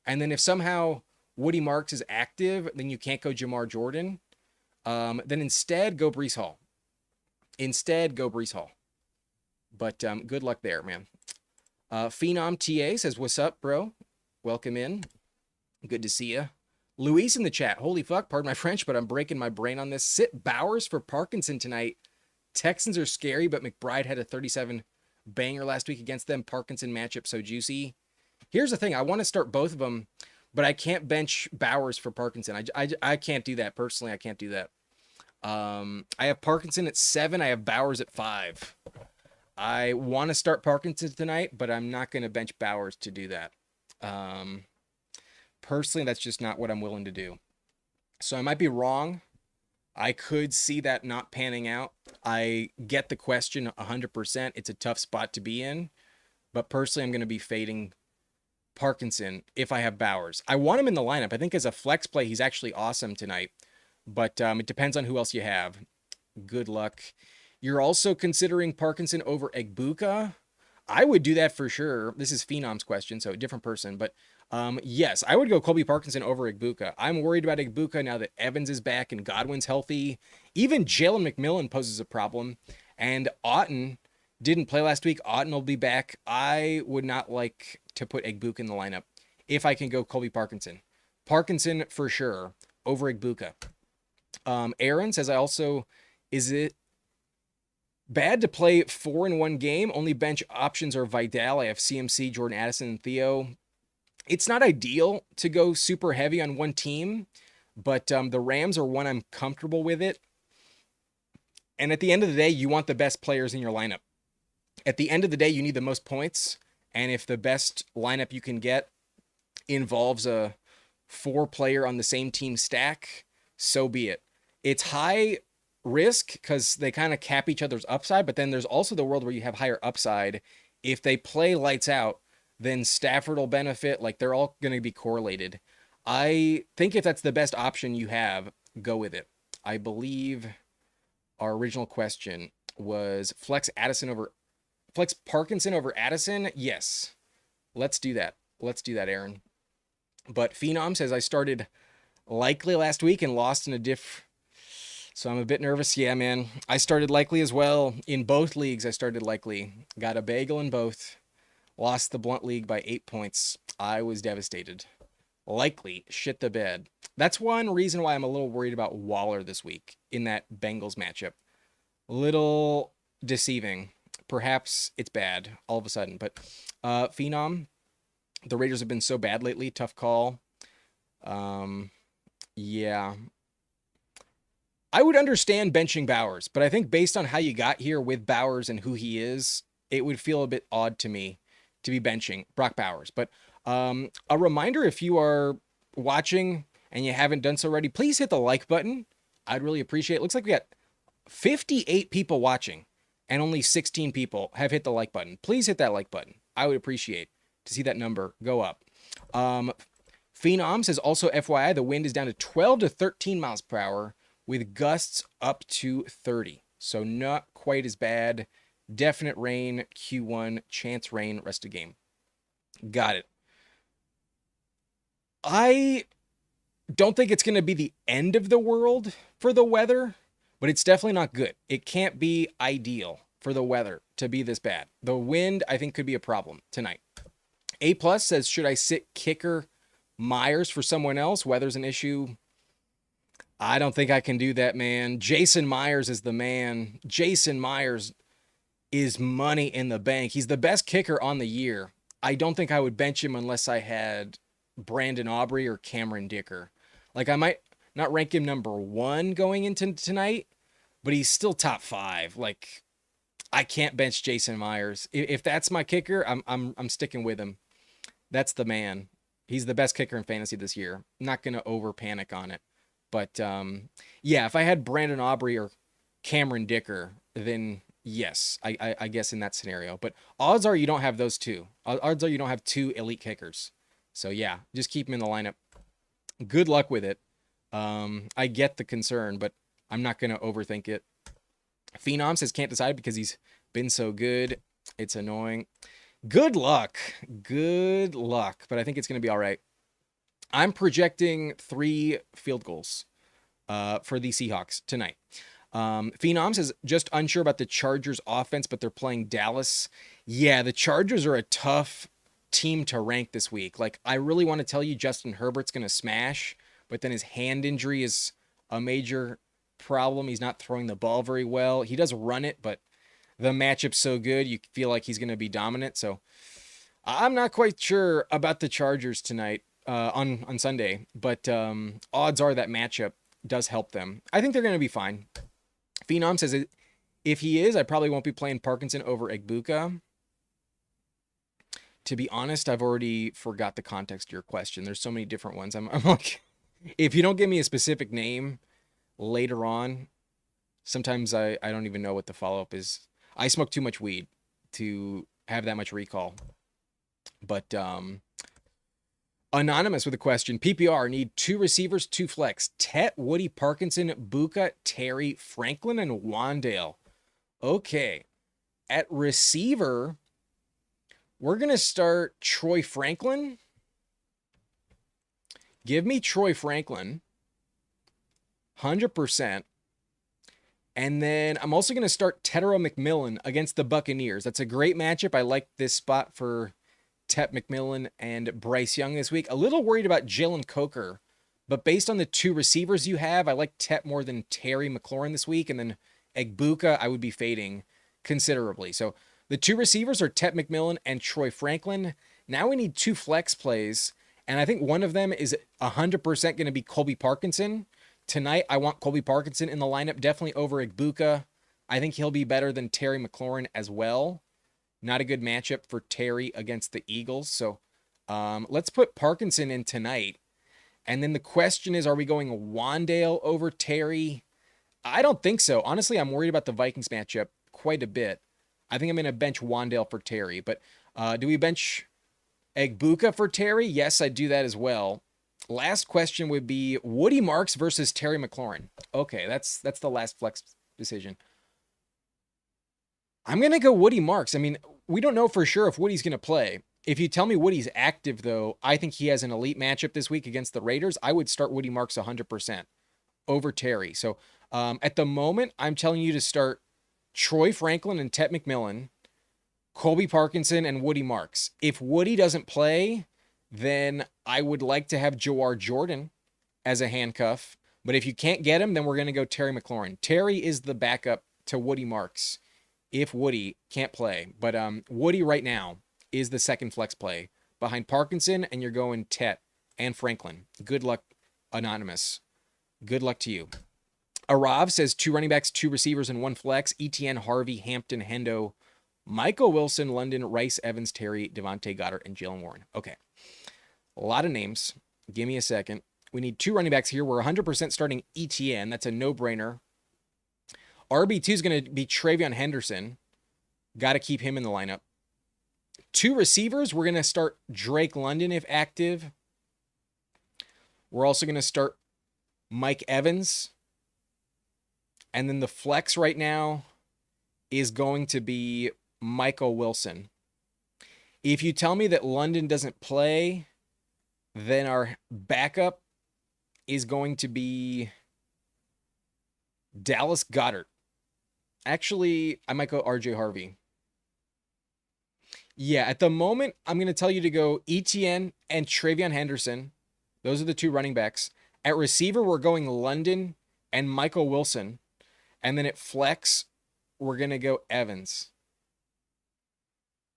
And then if somehow Woody Marks is active, then you can't go Jawar Jordan. Then instead, go Breece Hall. But good luck there, man. Phenom TA says, what's up, bro? Welcome in. Good to see you. Luis in the chat. Holy fuck, pardon my French, but I'm breaking my brain on this. Sit Bowers for Parkinson tonight. Texans are scary, but McBride had a 37 banger last week against them. Parkinson matchup so juicy. Here's the thing. I want to start both of them, but I can't bench Bowers for Parkinson. I can't do that. Personally, I can't do that. I have Parkinson at 7. I have Bowers at 5. I want to start Parkinson tonight, but I'm not going to bench Bowers to do that. Personally, that's just not what I'm willing to do. So I might be wrong. I could see that not panning out. I get the question 100%. It's a tough spot to be in. But personally, I'm going to be fading Parkinson if I have Bowers. I want him in the lineup. I think as a flex play, he's actually awesome tonight. But it depends on who else you have. Good luck. You're also considering Parkinson over Egbuka. I would do that for sure. This is Phenom's question, so a different person. But yes, I would go Colby Parkinson over Egbuka. I'm worried about Egbuka now that Evans is back and Godwin's healthy. Even Jalen McMillan poses a problem. And Otten didn't play last week. Otten will be back. I would not like to put Egbuka in the lineup if I can go Colby Parkinson. Parkinson for sure over Egbuka. Aaron says, is it Bad to play 4 in 1 game. Only bench options are Vidal. I have CMC, Jordan Addison, and Theo. It's not ideal to go super heavy on one team, but the Rams are one I'm comfortable with it. And at the end of the day, you want the best players in your lineup. At the end of the day, you need the most points. And if the best lineup you can get involves a 4-player on the same team stack, so be it. It's high risk because they kind of cap each other's upside, but then there's also the world where you have higher upside. If they play lights out, then Stafford will benefit. Like, they're all going to be correlated. I think if that's the best option you have, go with it. I believe our original question was flex Parkinson over Addison. Yes. Let's do that. Aaron. But Phenom says I started Likely last week and lost in a diff. So I'm a bit nervous. Yeah, man. I started Likely as well. In both leagues, I started Likely. Got a bagel in both. Lost the Blunt League by 8 points. I was devastated. Likely shit the bed. That's one reason why I'm a little worried about Waller this week in that Bengals matchup. Little deceiving. Perhaps it's bad all of a sudden. But Phenom, the Raiders have been so bad lately. Tough call. Yeah. I would understand benching Bowers, but I think based on how you got here with Bowers and who he is, it would feel a bit odd to me to be benching Brock Bowers. But a reminder, if you are watching and you haven't done so already, please hit the like button. I'd really appreciate it. Looks like we got 58 people watching and only 16 people have hit the like button. Please hit that like button. I would appreciate to see that number go up. Phenom says also FYI, the wind is down to 12 to 13 miles per hour with gusts up to 30. So not quite as bad. Definite rain, Q1, chance rain, rest of game. Got it. I don't think it's going to be the end of the world for the weather, but it's definitely not good. It can't be ideal for the weather to be this bad. The wind, I think, could be a problem tonight. A+ says, should I sit kicker Myers for someone else? Weather's an issue. I don't think I can do that, man. Jason Myers is the man. Jason Myers is money in the bank. He's the best kicker on the year. I don't think I would bench him unless I had Brandon Aubrey or Cameron Dicker. Like, I might not rank him number 1 going into tonight, but he's still top 5. Like, I can't bench Jason Myers. If that's my kicker, I'm sticking with him. That's the man. He's the best kicker in fantasy this year. I'm not going to over panic on it. But yeah, if I had Brandon Aubrey or Cameron Dicker, then yes, I guess in that scenario. But odds are you don't have those two. Odds are you don't have 2 elite kickers. So yeah, just keep him in the lineup. Good luck with it. I get the concern, but I'm not going to overthink it. Phenom says can't decide because he's been so good. It's annoying. Good luck. But I think it's going to be all right. I'm projecting 3 field goals for the Seahawks tonight. Phenom says, just unsure about the Chargers offense, but they're playing Dallas. Yeah, the Chargers are a tough team to rank this week. Like, I really want to tell you Justin Herbert's going to smash, but then his hand injury is a major problem. He's not throwing the ball very well. He does run it, but the matchup's so good, you feel like he's going to be dominant. So I'm not quite sure about the Chargers tonight. On Sunday, but odds are that matchup does help them. I think they're going to be fine. Phenom says if he is, I probably won't be playing Parkinson over Egbuka. To be honest, I've already forgot the context of your question. There's so many different ones. I'm like, if you don't give me a specific name later on, sometimes I don't even know what the follow-up is. I smoke too much weed to have that much recall. But Anonymous with a question. PPR need 2 receivers, 2 flex. Tet, Woody, Parkinson, Buka, Terry, Franklin, and Wandale. Okay. At receiver, we're going to start Troy Franklin. Give me Troy Franklin. 100%. And then I'm also going to start Tetero McMillan against the Buccaneers. That's a great matchup. I like this spot for Tet McMillan and Bryce Young this week. A little worried about Jalen Coker, but based on the 2 receivers you have, I like Tet more than Terry McLaurin this week. And then Egbuka, I would be fading. considerably. So the two receivers are Tet McMillan and Troy Franklin. Now we need two flex plays, and I think one of them is 100% going to be Colby Parkinson. Tonight, I want Colby Parkinson in the lineup, definitely over Igbuka. I think he'll be better than Terry McLaurin as well. Not a good matchup for Terry against the Eagles. So let's put Parkinson in tonight. And then the question is, are we going Wandale over Terry? I don't think so. Honestly, I'm worried about the Vikings matchup quite a bit. I think I'm going to bench Wandale for Terry. But do we bench Egbuka for Terry? Yes, I do that as well. Last question would be Woody Marks versus Terry McLaurin. Okay, that's the last flex decision. I'm going to go Woody Marks. I mean, we don't know for sure if Woody's going to play. If you tell me Woody's active, though, I think he has an elite matchup this week against the Raiders. I would start Woody Marks 100% over Terry. So at the moment, I'm telling you to start Troy Franklin and Tet McMillan, Colby Parkinson, and Woody Marks. If Woody doesn't play, then I would like to have Jawar Jordan as a handcuff. But if you can't get him, then we're going to go Terry McLaurin. Terry is the backup to Woody Marks if Woody can't play. But Woody right now is the second flex play behind Parkinson, and you're going Tet and Franklin. Good luck, Anonymous. Good luck to you. Arav says 2 running backs, 2 receivers, and 1 flex. Etienne, Harvey, Hampton, Hendo, Michael Wilson, London, Rice, Evans, Terry, Devontae Goddard, and Jalen Warren. Okay. A lot of names. Give me a second. We need 2 running backs here. We're 100% starting Etienne. That's a no-brainer. RB2 is going to be Travion Henderson. Got to keep him in the lineup. 2 receivers, we're going to start Drake London if active. We're also going to start Mike Evans. And then the flex right now is going to be Michael Wilson. If you tell me that London doesn't play, then our backup is going to be Dallas Goedert. Actually, I might go RJ Harvey. Yeah, at the moment, I'm going to tell you to go Etienne and Travion Henderson. Those are the 2 running backs. At receiver, we're going London and Michael Wilson. And then at flex, we're going to go Evans.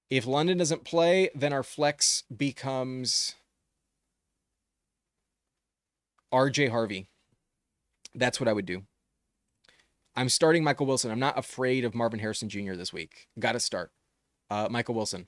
If London doesn't play, then our flex becomes RJ Harvey. That's what I would do. I'm starting Michael Wilson. I'm not afraid of Marvin Harrison Jr. this week. Got to start. Michael Wilson.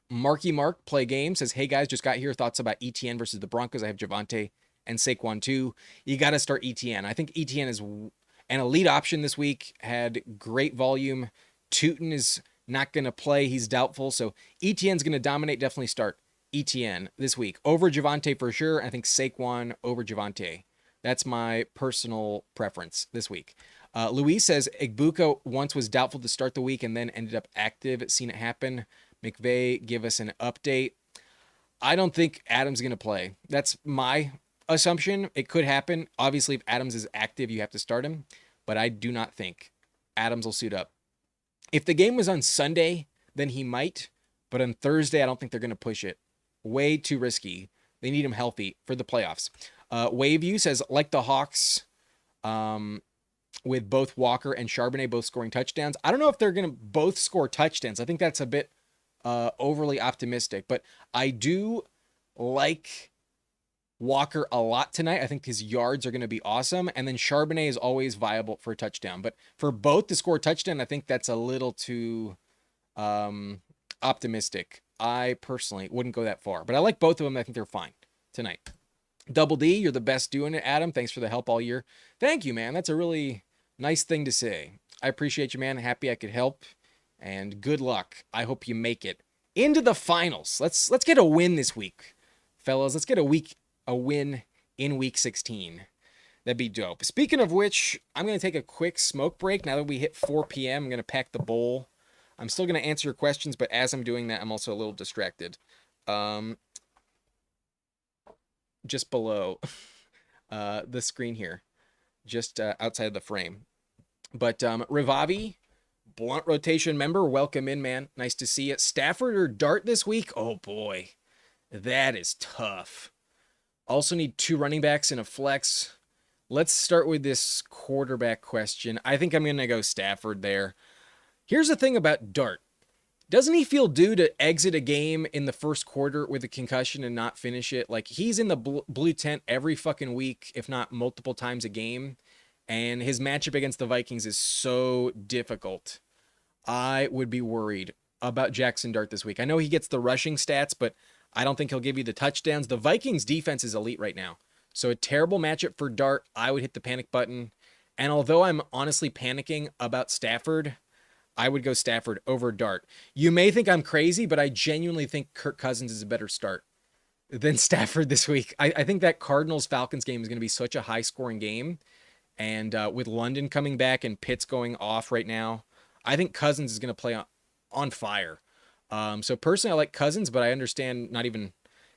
Marky Mark, play game, says, hey guys, just got here. Thoughts about ETN versus the Broncos. I have Javonte and Saquon too. You got to start ETN. I think ETN is an elite option this week. Had great volume. Tootin is not going to play. He's doubtful. So ETN's going to dominate. Definitely start ETN this week. Over Javonte for sure. I think Saquon over Javonte. That's my personal preference this week. Luis says, Igbuka once was doubtful to start the week and then ended up active. Seen it happen. McVay, give us an update. I don't think Adams is going to play. That's my assumption. It could happen. Obviously, if Adams is active, you have to start him. But I do not think Adams will suit up. If the game was on Sunday, then he might. But on Thursday, I don't think they're going to push it. Way too risky. They need him healthy for the playoffs. Waveview says, like the Hawks, with both Walker and Charbonnet both scoring touchdowns. I don't know if they're going to both score touchdowns. I think that's a bit overly optimistic. But I do like Walker a lot tonight. I think his yards are going to be awesome. And then Charbonnet is always viable for a touchdown. But for both to score a touchdown, I think that's a little too optimistic. I personally wouldn't go that far. But I like both of them. I think they're fine tonight. Double D, you're the best doing it, Adam. Thanks for the help all year. Thank you, man. That's a really nice thing to say. I appreciate you, man. Happy I could help. And good luck. I hope you make it into the finals. Let's get a win this week, fellas. Let's get a win in week 16. That'd be dope. Speaking of which, I'm going to take a quick smoke break. Now that we hit 4 p.m., I'm going to pack the bowl. I'm still going to answer your questions, but as I'm doing that, I'm also a little distracted. Just below the screen here, just outside of the frame. But Rivavi, blunt rotation member, welcome in, man. Nice to see you. Stafford or Dart this week? Oh boy, that is tough. Also need 2 running backs and a flex. Let's start with this quarterback question. I think I'm going to go Stafford there. Here's the thing about Dart. Doesn't he feel due to exit a game in the first quarter with a concussion and not finish it? Like, he's in the blue tent every fucking week, if not multiple times a game. And his matchup against the Vikings is so difficult. I would be worried about Jackson Dart this week. I know he gets the rushing stats, but I don't think he'll give you the touchdowns. The Vikings defense is elite right now. So a terrible matchup for Dart. I would hit the panic button. And although I'm honestly panicking about Stafford, I would go Stafford over Dart. You may think I'm crazy, but I genuinely think Kirk Cousins is a better start than Stafford this week. I think that Cardinals-Falcons game is going to be such a high-scoring game. And with London coming back and Pitts going off right now, I think Cousins is going to play on fire. So personally, I like Cousins, but I understand not even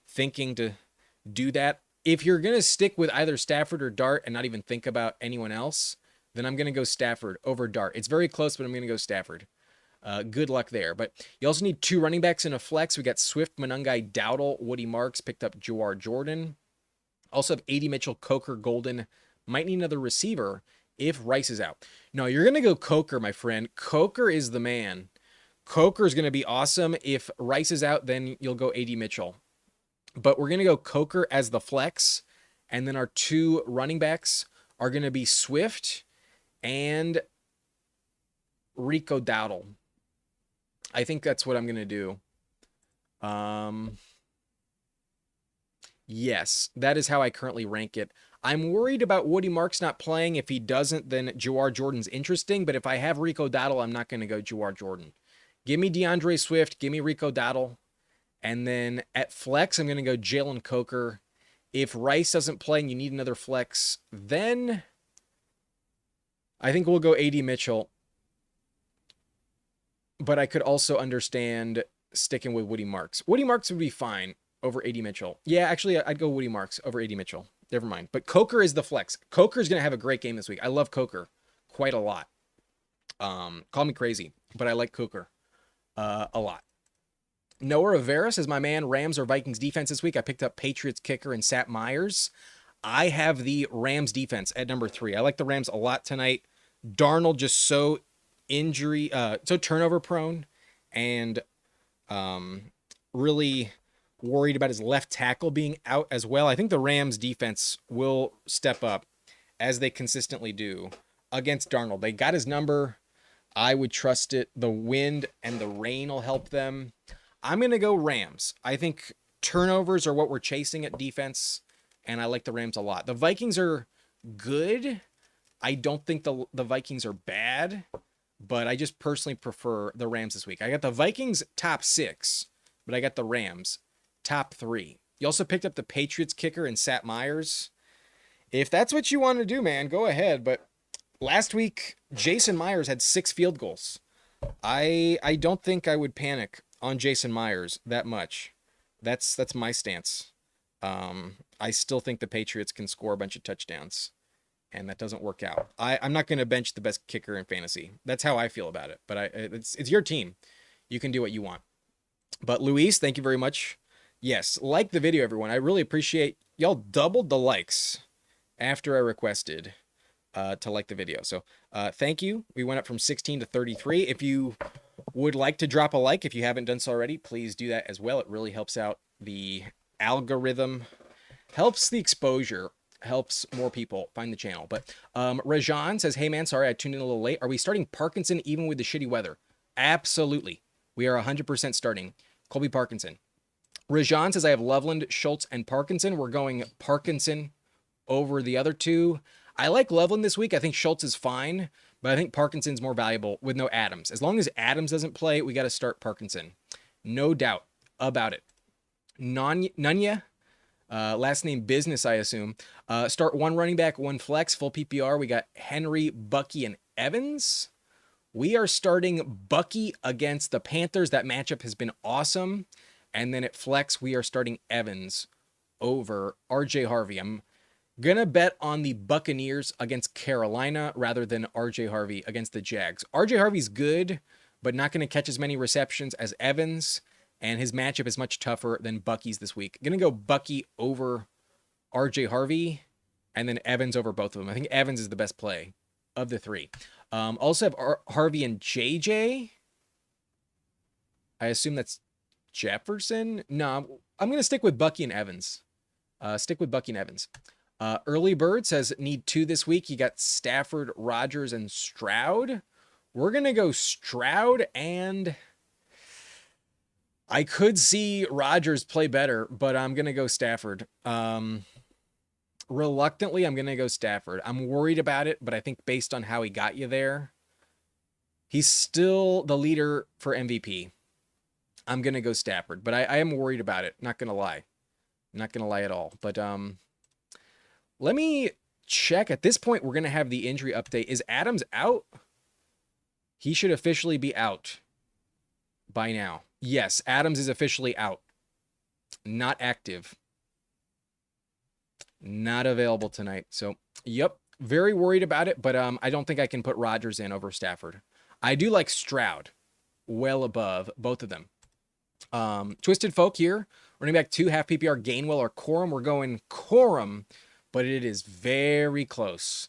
thinking to do that. If you're going to stick with either Stafford or Dart and not even think about anyone else, then I'm going to go Stafford over Dart. It's very close, but I'm going to go Stafford. Good luck there. But you also need 2 running backs in a flex. We got Swift, Monangai, Dowdle, Woody Marks, picked up Jawar Jordan. Also have A.D. Mitchell, Coker, Golden. Might need another receiver if Rice is out. No, you're going to go Coker, my friend. Coker is the man. Coker is going to be awesome. If Rice is out, then you'll go A.D. Mitchell. But we're going to go Coker as the flex. And then our 2 running backs are going to be Swift and Rico Dowdle. I think that's what I'm going to do. Yes, that is how I currently rank it. I'm worried about Woody Marks not playing. If he doesn't, then Jawar Jordan's interesting. But if I have Rico Dowdle, I'm not going to go Jawar Jordan. Give me DeAndre Swift. Give me Rico Dowdle. And then at flex, I'm going to go Jalen Coker. If Rice doesn't play and you need another flex, then I think we'll go A.D. Mitchell. But I could also understand sticking with Woody Marks. Woody Marks would be fine over A.D. Mitchell. Yeah, actually, I'd go Woody Marks over A.D. Mitchell. Never mind. But Coker is the flex. Coker is going to have a great game this week. I love Coker quite a lot. Call me crazy, but I like Coker a lot. Noah Rivera says, my man, Rams or Vikings defense this week. I picked up Patriots kicker and Sat Myers. I have the Rams defense at number 3. I like the Rams a lot tonight. Darnold just so so turnover prone and really worried about his left tackle being out as well. I think the Rams defense will step up as they consistently do against Darnold. They got his number. I would trust it. The wind and the rain will help them. I'm going to go Rams. I think turnovers are what we're chasing at defense, and I like the Rams a lot. The Vikings are good. I don't think the Vikings are bad, but I just personally prefer the Rams this week. I got the Vikings top 6, but I got the Rams top 3. You also picked up the Patriots kicker and Sat Myers. If that's what you want to do, man, go ahead. But last week, Jason Myers had 6 field goals. I don't think I would panic on Jason Myers that much. That's my stance. I still think the Patriots can score a bunch of touchdowns, and that doesn't work out. I'm not going to bench the best kicker in fantasy. That's how I feel about it. But it's your team. You can do what you want. But Luis, thank you very much. Yes, like the video, everyone. I really appreciate y'all doubled the likes after I requested to like the video. So thank you. We went up from 16 to 33. If you would like to drop a like, if you haven't done so already, please do that as well. It really helps out the algorithm, helps the exposure, helps more people find the channel. But Rajan says, hey man, sorry I tuned in a little late. Are we starting Parkinson even with the shitty weather? Absolutely. We are 100% starting Colby Parkinson. Rajan says, I have Loveland, Schultz, and Parkinson. We're going Parkinson over the other 2. I like Loveland this week. I think Schultz is fine, but I think Parkinson's more valuable with no Adams. As long as Adams doesn't play, we got to start Parkinson. No doubt about it. Nunya, last name Business, I assume. Start 1 running back, 1 flex, full PPR. We got Henry, Bucky, and Evans. We are starting Bucky against the Panthers. That matchup has been awesome. And then at flex, we are starting Evans over RJ Harvey. I'm going to bet on the Buccaneers against Carolina rather than RJ Harvey against the Jags. RJ Harvey's good, but not going to catch as many receptions as Evans. And his matchup is much tougher than Bucky's this week. Going to go Bucky over RJ Harvey and then Evans over both of them. I think Evans is the best play of the three. Also have Harvey and JJ. I assume that's Jefferson. No, I'm going to stick with Bucky and Evans. Stick with Bucky and Evans. Early Bird says need 2 this week. You got Stafford, Rodgers, and Stroud. We're going to go Stroud, and I could see Rodgers play better, but I'm going to go Stafford. Reluctantly, I'm going to go Stafford. I'm worried about it, but I think based on how he got you there, he's still the leader for MVP. I'm going to go Stafford, but I am worried about it. Not going to lie. Not going to lie at all. But let me check. At this point, we're going to have the injury update. Is Adams out? He should officially be out by now. Yes, Adams is officially out. Not active. Not available tonight. So, yep, very worried about it, but I don't think I can put Rodgers in over Stafford. I do like Stroud well above both of them. Twisted Folk here. Running back 2, half PPR, Gainwell or Corum. We're going Corum, but it is very close.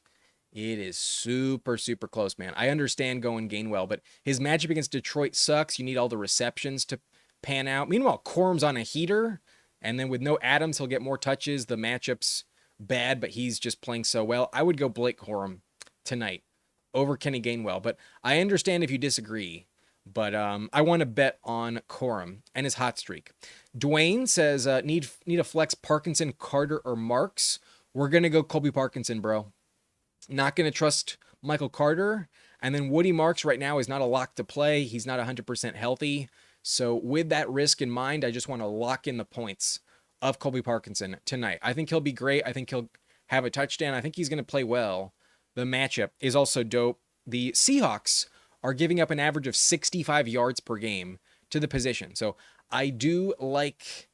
It is super, super close, man. I understand going Gainwell, but his matchup against Detroit sucks. You need all the receptions to pan out. Meanwhile, Corum's on a heater, and then with no Adams, he'll get more touches. The matchup's bad, but he's just playing so well. I would go Blake Corum tonight over Kenny Gainwell, but I understand if you disagree. But I want to bet on Corum and his hot streak. Dwayne says, need a flex Parkinson, Carter, or Marks. We're going to go Colby Parkinson, bro. Not going to trust Michael Carter. And then Woody Marks right now is not a lock to play. He's not 100% healthy. So with that risk in mind, I just want to lock in the points of Colby Parkinson tonight. I think he'll be great. I think he'll have a touchdown. I think he's going to play well. The matchup is also dope. The Seahawks are giving up an average of 65 yards per game to the position. So I do like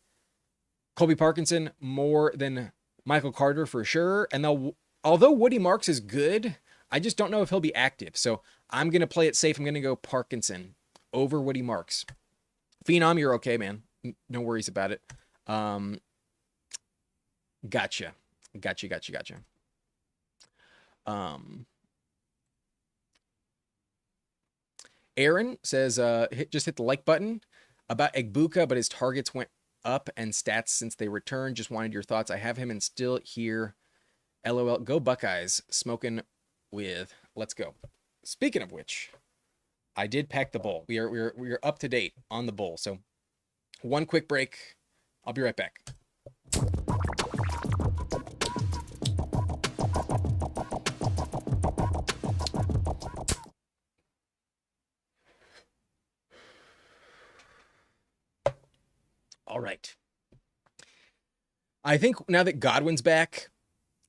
Colby Parkinson more than Michael Carter for sure. And although Woody Marks is good, I just don't know if he'll be active. So I'm going to play it safe. I'm going to go Parkinson over Woody Marks. Phenom, you're okay, man. No worries about it. Gotcha. Aaron says, just hit the like button about Egbuka, but his targets went up and stats since they returned. Just wanted your thoughts. I have him and still here. LOL. Go Buckeyes. Smoking with. Let's go. Speaking of which, I did pack the bowl. We are up to date on the bowl. So one quick break. I'll be right back. All right. I think now that Godwin's back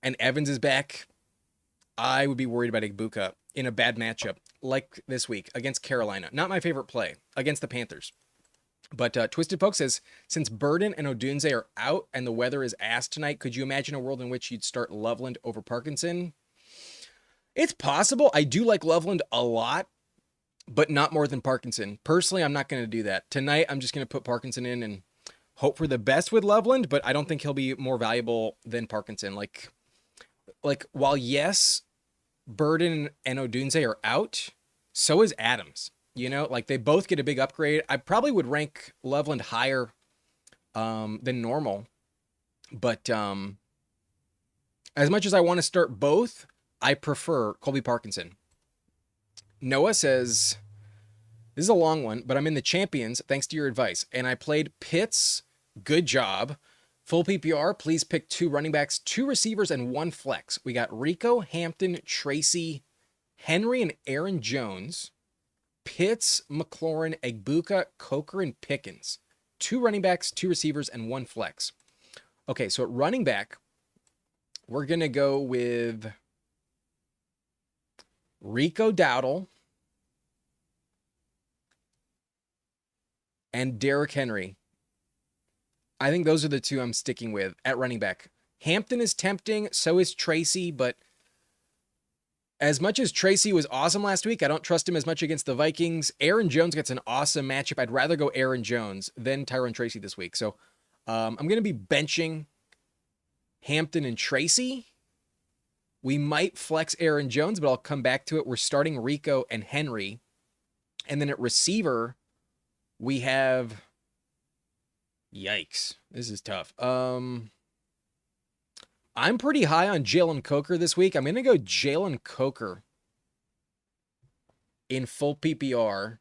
and Evans is back, I would be worried about Egbuka in a bad matchup like this week against Carolina. Not my favorite play against the Panthers. But Twisted Folk says, since Burden and Odunze are out and the weather is ass tonight, could you imagine a world in which you'd start Loveland over Parkinson? It's possible. I do like Loveland a lot, but not more than Parkinson. Personally, I'm not going to do that. Tonight, I'm just going to put Parkinson in and hope for the best with Loveland, but I don't think he'll be more valuable than Parkinson. Like while yes, Burden and Odunze are out, so is Adams. You know, like they both get a big upgrade. I probably would rank Loveland higher than normal, but as much as I want to start both, I prefer Colby Parkinson. Noah says, this is a long one, but I'm in the champions thanks to your advice. And I played Pitts. Good job. Full PPR, please pick 2 running backs, 2 receivers, and 1 flex. We got Rico, Hampton, Tracy, Henry, and Aaron Jones. Pitts, McLaurin, Egbuka, Coker, and Pickens. 2 running backs, 2 receivers, and 1 flex. Okay, so at running back, we're going to go with Rico Dowdle and Derrick Henry. I think those are the 2 I'm sticking with at running back. Hampton is tempting, so is Tracy, but as much as Tracy was awesome last week, I don't trust him as much against the Vikings. Aaron Jones gets an awesome matchup. I'd rather go Aaron Jones than Tyrone Tracy this week. So I'm going to be benching Hampton and Tracy. We might flex Aaron Jones, but I'll come back to it. We're starting Rico and Henry. And then at receiver, we have yikes. This is tough. I'm pretty high on Jalen Coker this week. I'm going to go Jalen Coker in full PPR.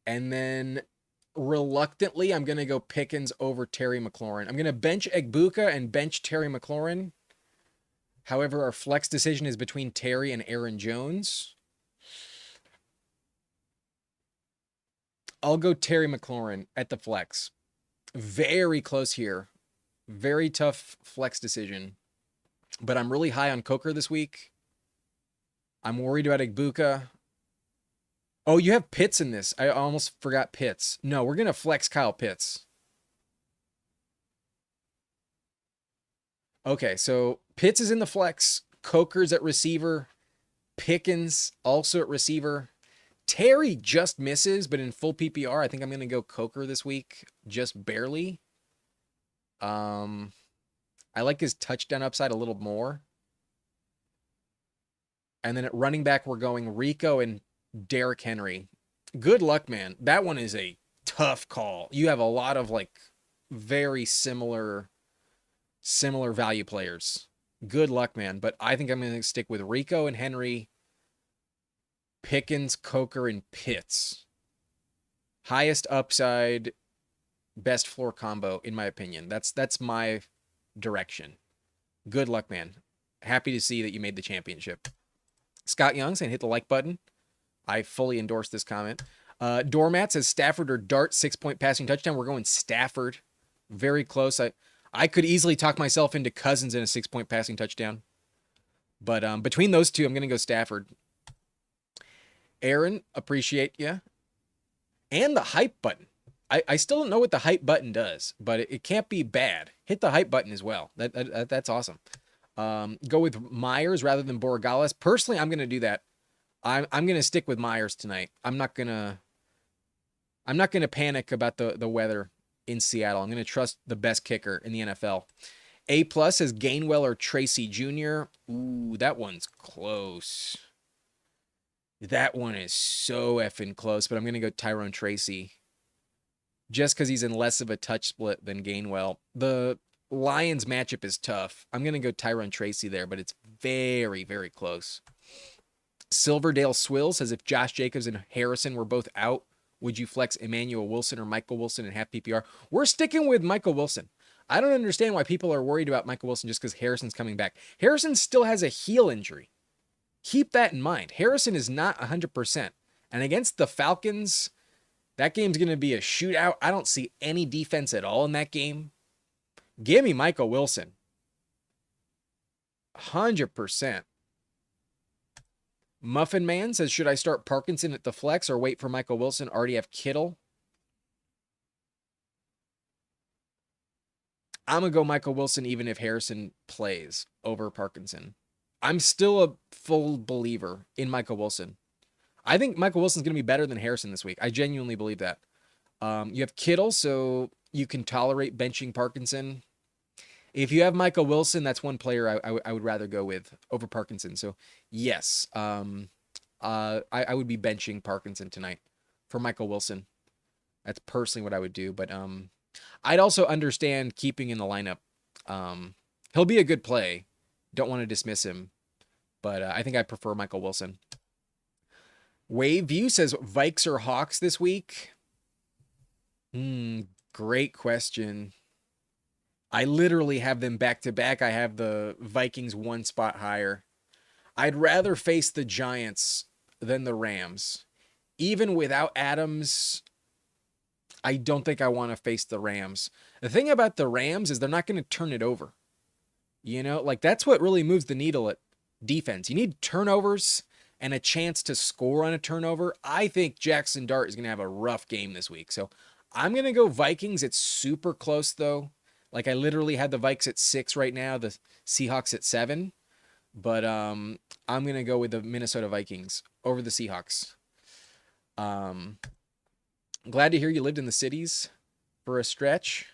And then reluctantly, I'm going to go Pickens over Terry McLaurin. I'm going to bench Egbuka and bench Terry McLaurin. However, our flex decision is between Terry and Aaron Jones. I'll go Terry McLaurin at the flex. Very close here. Very tough flex decision. But I'm really high on Coker this week. I'm worried about Egbuka. Oh, you have Pitts in this. I almost forgot Pitts. No, we're going to flex Kyle Pitts. Okay, so Pitts is in the flex. Coker's at receiver. Pickens also at receiver. Terry just misses, but in full PPR, I think I'm going to go Coker this week, just barely. I like his touchdown upside a little more. And then at running back, we're going Rico and Derrick Henry. Good luck, man. That one is a tough call. You have a lot of like very similar value players. Good luck, man. But I think I'm going to stick with Rico and Henry, Pickens, Coker, and Pitts. Highest upside, best floor combo, in my opinion. That's my direction. Good luck, man. Happy to see that you made the championship. Scott Young saying hit the like button. I fully endorse this comment. Doormat says Stafford or Dart, 6-point passing touchdown. We're going Stafford. Very close. I could easily talk myself into Cousins in a 6-point passing touchdown. But between those two, I'm going to go Stafford. Aaron, appreciate you. And the hype button. I still don't know what the hype button does, but it can't be bad. Hit the hype button as well. That's awesome. Go with Myers rather than Borregales. Personally, I'm going to do that. I'm going to stick with Myers tonight. I'm not going to panic about the weather in Seattle. I'm going to trust the best kicker in the NFL. A+ is Gainwell or Tracy Jr. Ooh, that one's close. That one is so effing close, but I'm going to go Tyrone Tracy. Just because he's in less of a touch split than Gainwell. The Lions matchup is tough. I'm going to go Tyrone Tracy there, but it's very, very close. Silverdale Swill says if Josh Jacobs and Harrison were both out, would you flex Emmanuel Wilson or Michael Wilson in half PPR? We're sticking with Michael Wilson. I don't understand why people are worried about Michael Wilson just because Harrison's coming back. Harrison still has a heel injury. Keep that in mind. Harrison is not 100%. And against the Falcons, that game's going to be a shootout. I don't see any defense at all in that game. Give me Michael Wilson. 100%. Muffin Man says, should I start Parkinson at the flex or wait for Michael Wilson? Already have Kittle. I'm going to go Michael Wilson even if Harrison plays over Parkinson. I'm still a full believer in Michael Wilson. I think Michael Wilson's going to be better than Harrison this week. I genuinely believe that. You have Kittle, so you can tolerate benching Parkinson. If you have Michael Wilson, that's one player I would rather go with over Parkinson. So, yes, I would be benching Parkinson tonight for Michael Wilson. That's personally what I would do. But I'd also understand keeping in the lineup. He'll be a good play. Don't want to dismiss him. But I think I prefer Michael Wilson. Waveview says Vikes or Hawks this week? Great question. I literally have them back to back. I have the Vikings one spot higher. I'd rather face the Giants than the Rams. Even without Adams, I don't think I want to face the Rams. The thing about the Rams is they're not going to turn it over. You know, like that's what really moves the needle at defense. You need turnovers and a chance to score on a turnover. I think Jackson Dart is going to have a rough game this week. So I'm going to go Vikings. It's super close though. Like I literally had the Vikes at 6 right now, the Seahawks at 7. But I'm going to go with the Minnesota Vikings over the Seahawks. Glad to hear you lived in the cities for a stretch.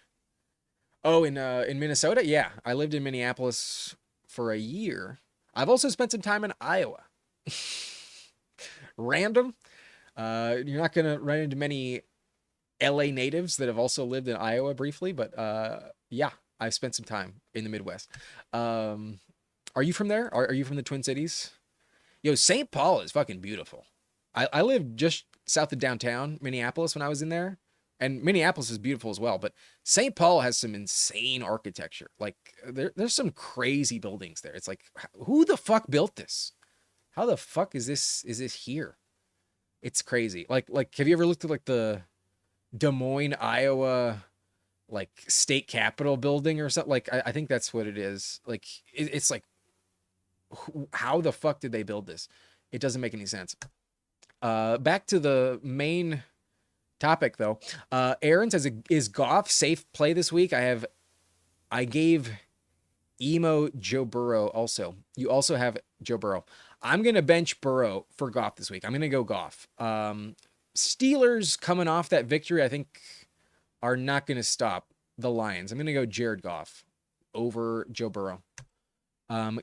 Oh, in Minnesota? Yeah, I lived in Minneapolis for a year. I've also spent some time in Iowa. Random. You're not going to run into many LA natives that have also lived in Iowa briefly, but yeah, I've spent some time in the Midwest. Are you from there? Are you from the Twin Cities? Yo, St. Paul is fucking beautiful. I lived just south of downtown Minneapolis when I was in there. And Minneapolis is beautiful as well, but St. Paul has some insane architecture. Like there's some crazy buildings there. It's like, who the fuck built this? How the fuck is this here? It's crazy. Like have you ever looked at like the Des Moines, Iowa, like state capitol building or something? Like I think that's what it is. Like it's like, how the fuck did they build this? It doesn't make any sense. Back to the main topic though. Aaron says, is Goff safe play this week? I gave emo Joe Burrow also. You also have Joe Burrow. I'm going to bench Burrow for Goff this week. I'm going to go Goff. Steelers coming off that victory, I think, are not going to stop the Lions. I'm going to go Jared Goff over Joe Burrow.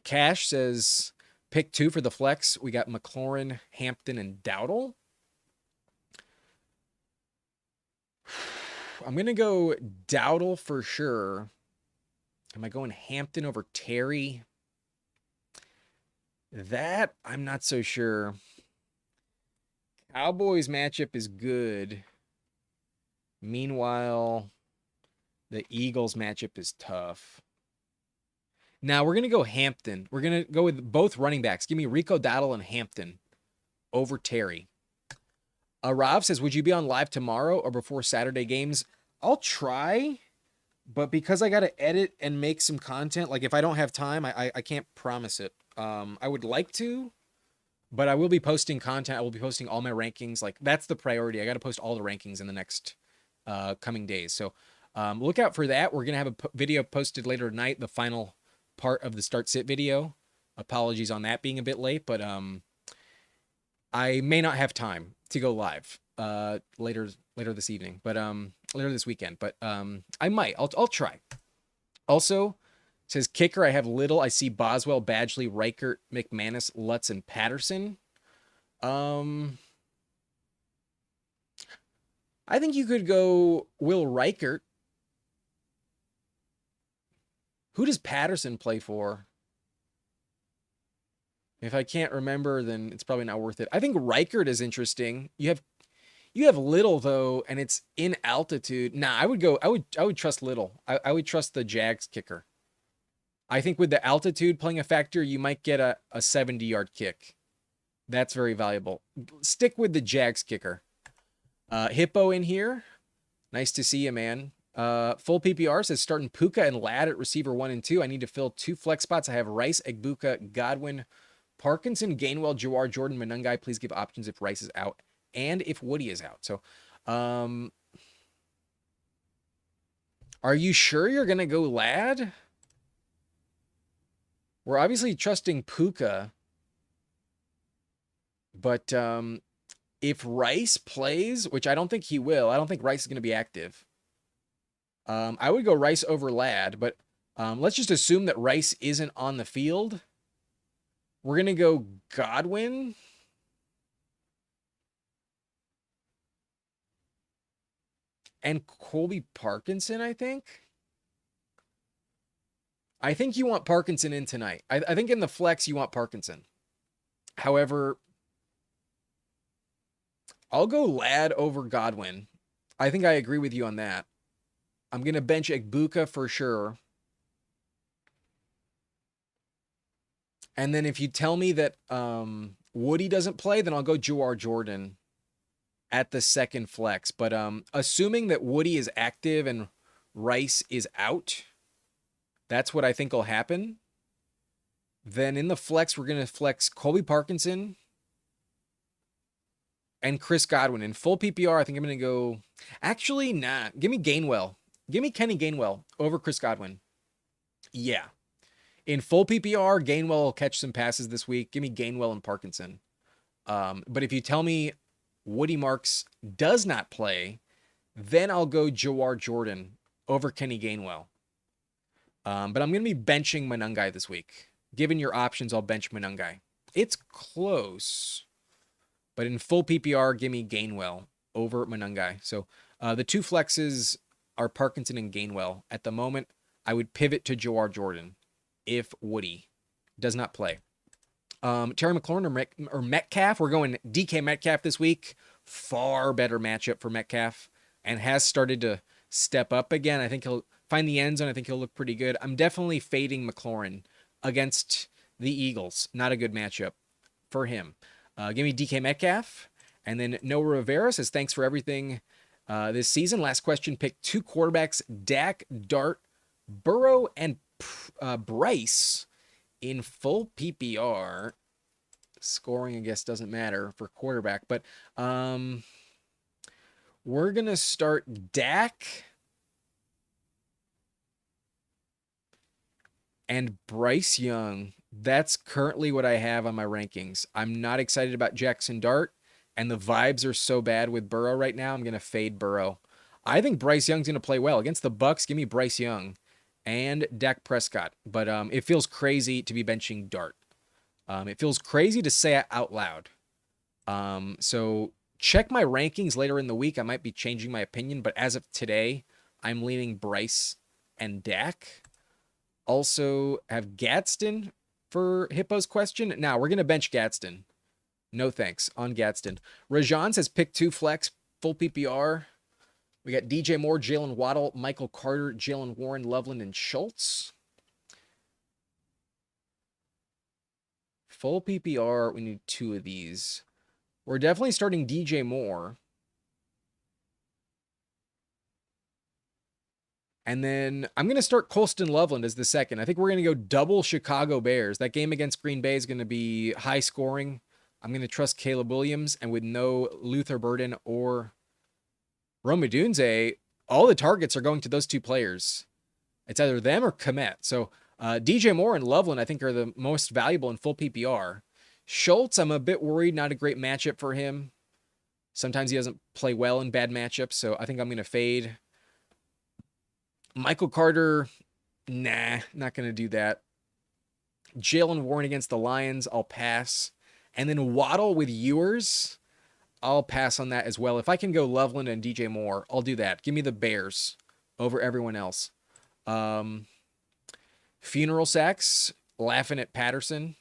Cash says, pick 2 for the flex. We got McLaurin, Hampton, and Dowdle. I'm going to go Dowdle for sure. Am I going Hampton over Terry? That, I'm not so sure. Cowboys matchup is good. Meanwhile, the Eagles matchup is tough. Now, we're going to go Hampton. We're going to go with both running backs. Give me Rico Dowdle and Hampton over Terry. Rav says, would you be on live tomorrow or before Saturday games? I'll try, but because I got to edit and make some content, like if I don't have time, I can't promise it. I would like to, but I will be posting content. I will be posting all my rankings. Like that's the priority. I got to post all the rankings in the next coming days. So look out for that. We're going to have a video posted later tonight, the final part of the start sit video. Apologies on that being a bit late, but I may not have time to go live later this evening, but later this weekend, but I might. I'll try. Also, says kicker, I have Little. I see Boswell, Badgley, Reichert, McManus, Lutz, and Patterson. I think you could go Will Reichert. Who does Patterson play for? If I can't remember, then it's probably not worth it. I think Reichert is interesting. You have Little though, and it's in altitude. Nah, I would trust Little. I would trust the Jags kicker. I think with the altitude playing a factor, you might get a 70-yard kick. That's very valuable. Stick with the Jags kicker. Hippo in here. Nice to see you, man. Full PPR says starting Puka and Ladd at receiver 1 and 2. I need to fill 2 flex spots. I have Rice, Egbuka, Godwin, Parkinson, Gainwell, Jawar, Jordan, Monangai. Please give options if Rice is out and if Woody is out. So, are you sure you're going to go Ladd? We're obviously trusting Puka, but if Rice plays, which I don't think he will, I don't think Rice is going to be active. I would go Rice over Ladd, but let's just assume that Rice isn't on the field. We're going to go Godwin. And Colby Parkinson, I think. I think you want Parkinson in tonight. I think in the flex you want Parkinson. However, I'll go Ladd over Godwin. I think I agree with you on that. I'm going to bench Egbuka for sure. And then if you tell me that Woody doesn't play, then I'll go Jawar Jordan at the second flex. But assuming that Woody is active and Rice is out, that's what I think will happen. Then in the flex, we're going to flex Colby Parkinson and Chris Godwin. In full PPR, I think I'm going to go... Actually, nah. Give me Gainwell. Give me Kenny Gainwell over Chris Godwin. Yeah. In full PPR, Gainwell will catch some passes this week. Give me Gainwell and Parkinson. But if you tell me Woody Marks does not play, then I'll go Jawar Jordan over Kenny Gainwell. But I'm going to be benching Monangai this week. given your options, I'll bench Monangai. It's close, but in full PPR, give me Gainwell over Monangai. So the two flexes are Parkinson and Gainwell. At the moment, I would pivot to Jawar Jordan if Woody does not play. Terry McLaurin or Metcalf. We're going DK Metcalf this week. Far better matchup for Metcalf and has started to step up again. I think he'll find the end zone. I think he'll look pretty good. I'm definitely fading McLaurin against the Eagles. Not a good matchup for him. Give me DK Metcalf. And then Noah Rivera says, thanks for everything this season. Last question, pick two quarterbacks, Dak, Dart, Burrow, and Bryce in full PPR. Scoring, I guess, doesn't matter for quarterback. But we're going to start Dak and Bryce Young. That's currently what I have on my rankings. I'm not excited about Jackson Dart, and the vibes are so bad with Burrow right now. I'm going to fade Burrow. I think Bryce Young's going to play well. Against the Bucks, give me Bryce Young and Dak Prescott. But it feels crazy to be benching Dart. It feels crazy to say it out loud. So check my rankings later in the week. I might be changing my opinion, but as of today, I'm leaning Bryce and Dak. Also have Gadsden for Hippo's question. Now, we're going to bench Gadsden. No thanks on Gadsden. Rajan says pick two flex, full PPR. We got DJ Moore, Jalen Waddle, Michael Carter, Jalen Warren, Loveland, and Schultz. Full PPR, we need two of these. We're definitely starting DJ Moore. And then I'm going to start Colston Loveland as the second. I think we're going to go double Chicago Bears. That game against Green Bay is going to be high scoring. I'm going to trust Caleb Williams, and with no Luther Burden or Rome Odunze, all the targets are going to those two players. It's either them or Komet. So DJ Moore and Loveland, I think, are the most valuable in full PPR. Schultz, I'm a bit worried. Not a great matchup for him. Sometimes he doesn't play well in bad matchups, so I think I'm going to fade. Michael Carter, nah, not going to do that. Jalen Warren against the Lions, I'll pass. And then Waddle with Ewers, I'll pass on that as well. If I can go Loveland and DJ Moore, I'll do that. Give me the Bears over everyone else. Funeral Sacks, laughing at Patterson.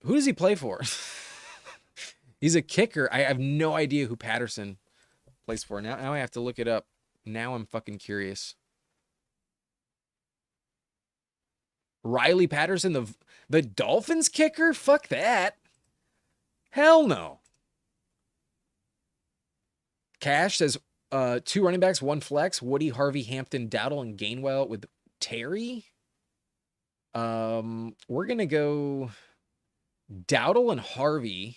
Who does he play for? He's a kicker. I have no idea who Patterson plays for. Now I have to look it up. Now I'm fucking curious. Riley Patterson, the Dolphins kicker? Fuck that. Hell no. Cash says two running backs, one flex. Woody, Harvey, Hampton, Dowdle, and Gainwell with Terry. We're going to go Dowdle and Harvey.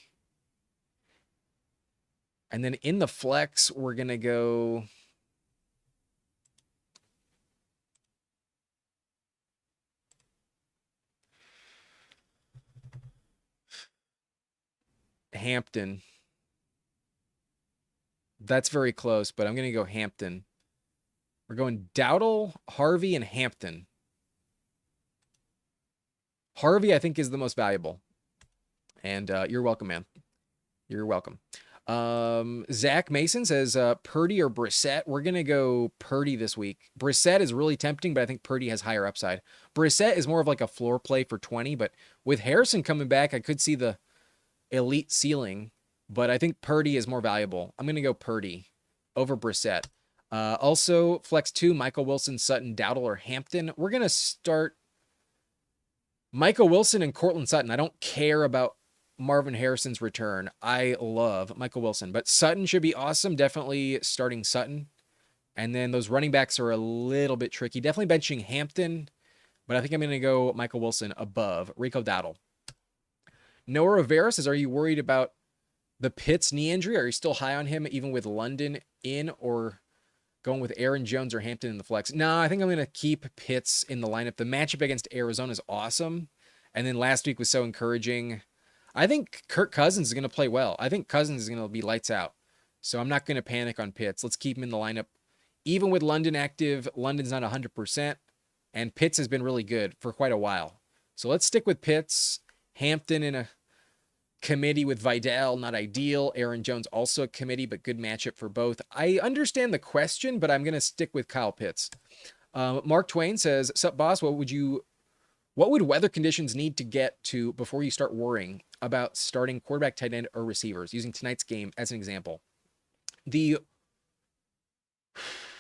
And then in the flex, we're going to go Hampton. That's very close, but I'm going to go Hampton. We're going Dowdle, Harvey, and Hampton. Harvey, I think, is the most valuable. And you're welcome, man. You're welcome. Zach Mason says Purdy or Brissett. We're going to go Purdy this week. Brissett is really tempting, but I think Purdy has higher upside. Brissett is more of like a floor play for 20, but with Harrison coming back, I could see the elite ceiling, but I think Purdy is more valuable. I'm going to go Purdy over Brissett. Also, flex 2, Michael Wilson, Sutton, Dowdle, or Hampton. We're going to start Michael Wilson and Cortland Sutton. I don't care about Marvin Harrison's return. I love Michael Wilson, but Sutton should be awesome. Definitely starting Sutton. And then those running backs are a little bit tricky. Definitely benching Hampton, but I think I'm going to go Michael Wilson above Rico Dowdle. Noah Rivera says, are you worried about the Pitts knee injury? Are you still high on him, even with London in, or going with Aaron Jones or Hampton in the flex? No, I think I'm going to keep Pitts in the lineup. The matchup against Arizona is awesome. And then last week was so encouraging. I think Kirk Cousins is going to play well. I think Cousins is going to be lights out. So I'm not going to panic on Pitts. Let's keep him in the lineup, even with London active, London's not 100%, and Pitts has been really good for quite a while. So let's stick with Pitts. Hampton in a committee with Vidal, not ideal. Aaron Jones also a committee, but good matchup for both. I understand the question, but I'm going to stick with Kyle Pitts. Mark Twain says, "Sup, boss? What would weather conditions need to get to before you start worrying about starting quarterback, tight end, or receivers?" Using tonight's game as an example.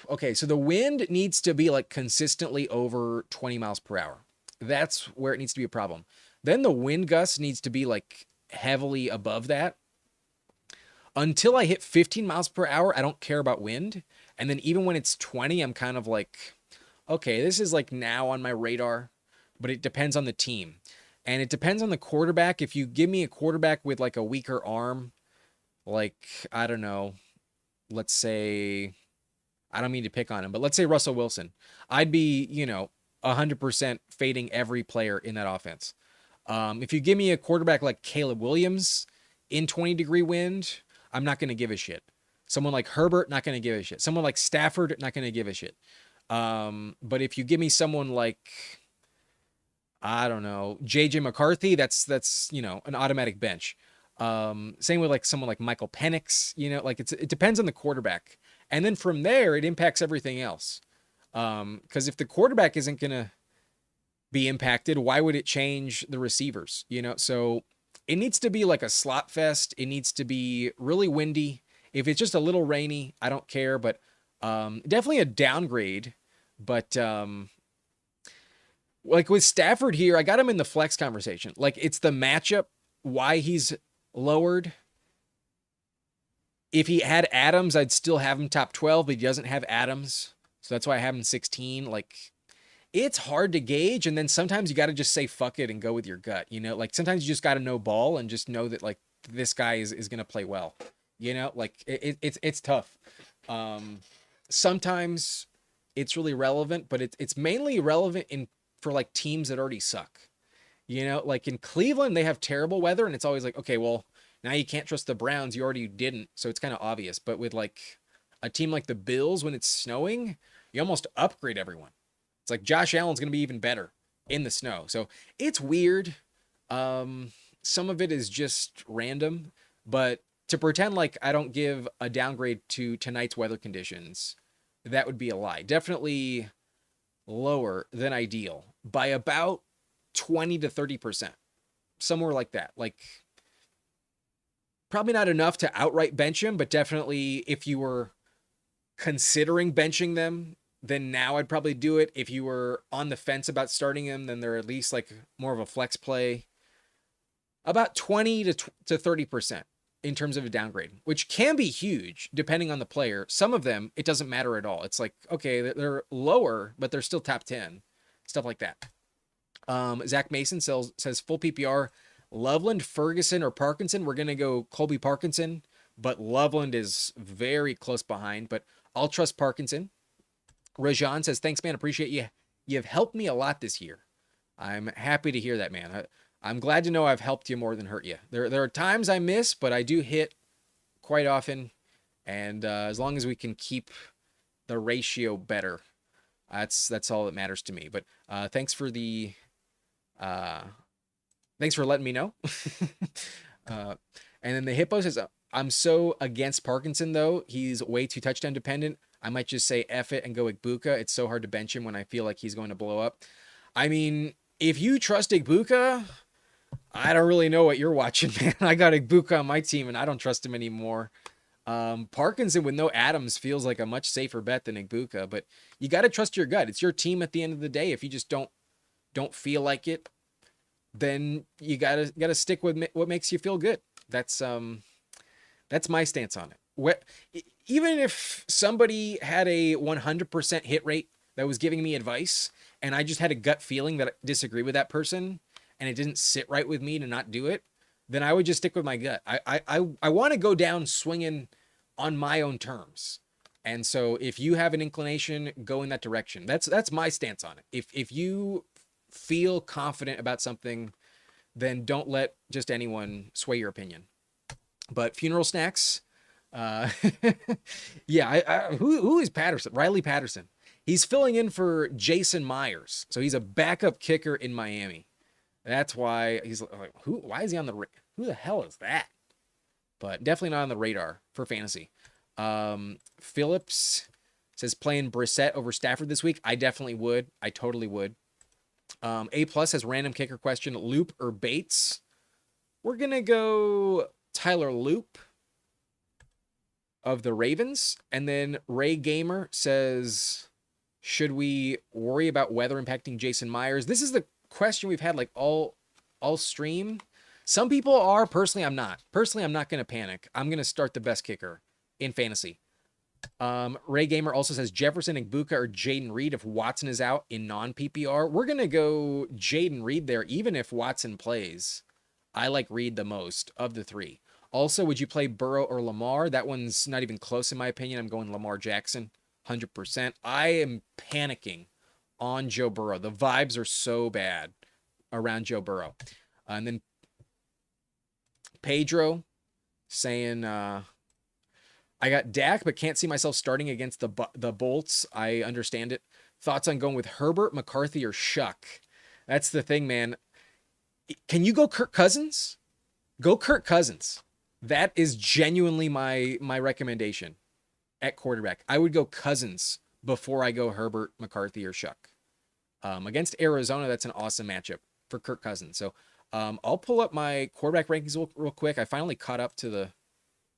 Okay, so the wind needs to be like consistently over 20 miles per hour. That's where it needs to be a problem. Then the wind gust needs to be like heavily above that. Until I hit 15 miles per hour, I don't care about wind. And then even when it's 20, I'm kind of like, okay, this is like now on my radar, but it depends on the team. And it depends on the quarterback. If you give me a quarterback with like a weaker arm, like, I don't know, let's say, I don't mean to pick on him, but let's say Russell Wilson, I'd be, 100% fading every player in that offense. If you give me a quarterback like Caleb Williams in 20-degree wind, I'm not going to give a shit. Someone like Herbert, not going to give a shit. Someone like Stafford, not going to give a shit. But if you give me someone like, I don't know, JJ McCarthy, that's an automatic bench. Same with like someone like Michael Penix, like it depends on the quarterback. And then from there, it impacts everything else. Because if the quarterback isn't going to be impacted, why would it change the receivers? So it needs to be like a slot fest. It needs to be really windy. If it's just a little rainy, I don't care, but definitely a downgrade. But like with Stafford here, I got him in the flex conversation. Like it's the matchup, why he's lowered. If he had Adams, I'd still have him top 12, but he doesn't have Adams. So that's why I have him 16. Like it's hard to gauge. And then sometimes you got to just say, fuck it and go with your gut, like sometimes you just got to know ball and just know that like this guy is going to play well, like it's tough. Sometimes it's really relevant, but it's mainly relevant for like teams that already suck, like in Cleveland, they have terrible weather and it's always like, okay, well, now you can't trust the Browns. You already didn't. So it's kind of obvious. But with like a team like the Bills, when it's snowing, you almost upgrade everyone. It's like Josh Allen's going to be even better in the snow. So it's weird. Some of it is just random. But to pretend like I don't give a downgrade to tonight's weather conditions, that would be a lie. Definitely lower than ideal by about 20 to 30%. Somewhere like that. Like, probably not enough to outright bench him, but definitely if you were considering benching them, then now I'd probably do it. If you were on the fence about starting him, then they're at least like more of a flex play. About 20 to 30% in terms of a downgrade, which can be huge depending on the player. Some of them, it doesn't matter at all. It's like, okay, they're lower, but they're still top 10, stuff like that. Zach Mason says full PPR, Loveland, Ferguson, or Parkinson. We're going to go Colby Parkinson, but Loveland is very close behind, but I'll trust Parkinson. Rajan says, thanks, man. Appreciate you. You've helped me a lot this year. I'm happy to hear that, man. I'm glad to know I've helped you more than hurt you. There are times I miss, but I do hit quite often. And as long as we can keep the ratio better, that's all that matters to me. But thanks for letting me know. And then the Hippo says, I'm so against Parkinson, though. He's way too touchdown dependent. I might just say F it and go Igbuka. It's so hard to bench him when I feel like he's going to blow up. I mean, if you trust Igbuka, I don't really know what you're watching, man. I got Igbuka on my team, and I don't trust him anymore. Parkinson with no Adams feels like a much safer bet than Igbuka, but you got to trust your gut. It's your team at the end of the day. If you just don't feel like it, then you gotta stick with what makes you feel good. That's my stance on it. Even if somebody had a 100% hit rate that was giving me advice, and I just had a gut feeling that I disagree with that person, and it didn't sit right with me to not do it, then I would just stick with my gut. I want to go down swinging on my own terms. And so if you have an inclination, go in that direction. That's my stance on it. If you feel confident about something, then don't let just anyone sway your opinion. But Funeral Snacks, Uh, yeah, who is Patterson? Riley Patterson. He's filling in for Jason Myers, so he's a backup kicker in Miami. That's why he's like, who? Why is he on the? Who the hell is that? But definitely not on the radar for fantasy. Phillips says playing Brissett over Stafford this week. I definitely would. I totally would. A plus has random kicker question: Loop or Bates? We're gonna go Tyler Loop of the Ravens, and then Ray Gamer says, should we worry about weather impacting Jason Myers? This is the question we've had like all stream. Some people are. Personally, I'm not. Personally, I'm not going to panic. I'm going to start the best kicker in fantasy. Ray Gamer also says Jefferson Igbuka or Jaden Reed if Watson is out in non-PPR. We're going to go Jaden Reed there, even if Watson plays. I like Reed the most of the three. Also, would you play Burrow or Lamar? That one's not even close in my opinion. I'm going Lamar Jackson, 100%. I am panicking on Joe Burrow. The vibes are so bad around Joe Burrow. And then Pedro saying, I got Dak, but can't see myself starting against the Bolts. I understand it. Thoughts on going with Herbert, McCarthy, or Shuck? That's the thing, man. Can you go Kirk Cousins? Go Kirk Cousins. That is genuinely my recommendation at quarterback. I would go Cousins before I go Herbert, McCarthy, or Shuck. Against Arizona, that's an awesome matchup for Kirk Cousins. So I'll pull up my quarterback rankings real quick. I finally caught up to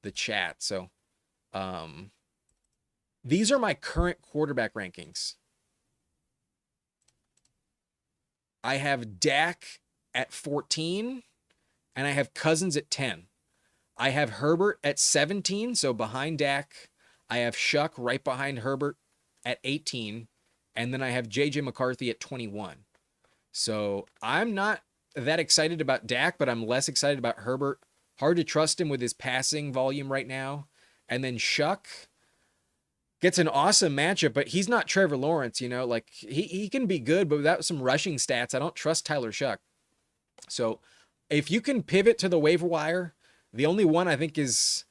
the chat. So these are my current quarterback rankings. I have Dak at 14, and I have Cousins at 10. I have Herbert at 17, so behind Dak. I have Shuck right behind Herbert at 18, and then I have JJ McCarthy at 21. So I'm not that excited about Dak, but I'm less excited about Herbert. Hard to trust him with his passing volume right now. And then Shuck gets an awesome matchup, but he's not Trevor Lawrence, like he can be good, but without some rushing stats, I don't trust Tyler Shuck. So if you can pivot to the waiver wire, the only one I think is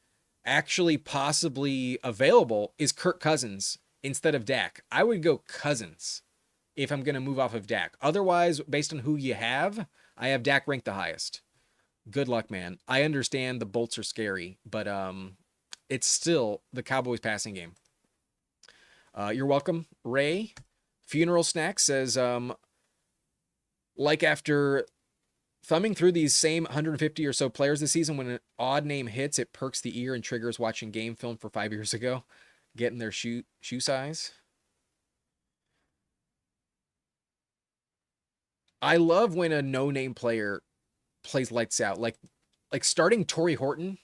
actually possibly available is Kirk Cousins instead of Dak. I would go Cousins if I'm going to move off of Dak. Otherwise, based on who you have, I have Dak ranked the highest. Good luck, man. I understand the Bolts are scary, but it's still the Cowboys passing game. You're welcome. Ray Funeral Snack says, like after thumbing through these same 150 or so players this season, when an odd name hits, it perks the ear and triggers watching game film for 5 years ago, getting their shoe size. I love when a no-name player plays lights out. Like starting Torrey Horton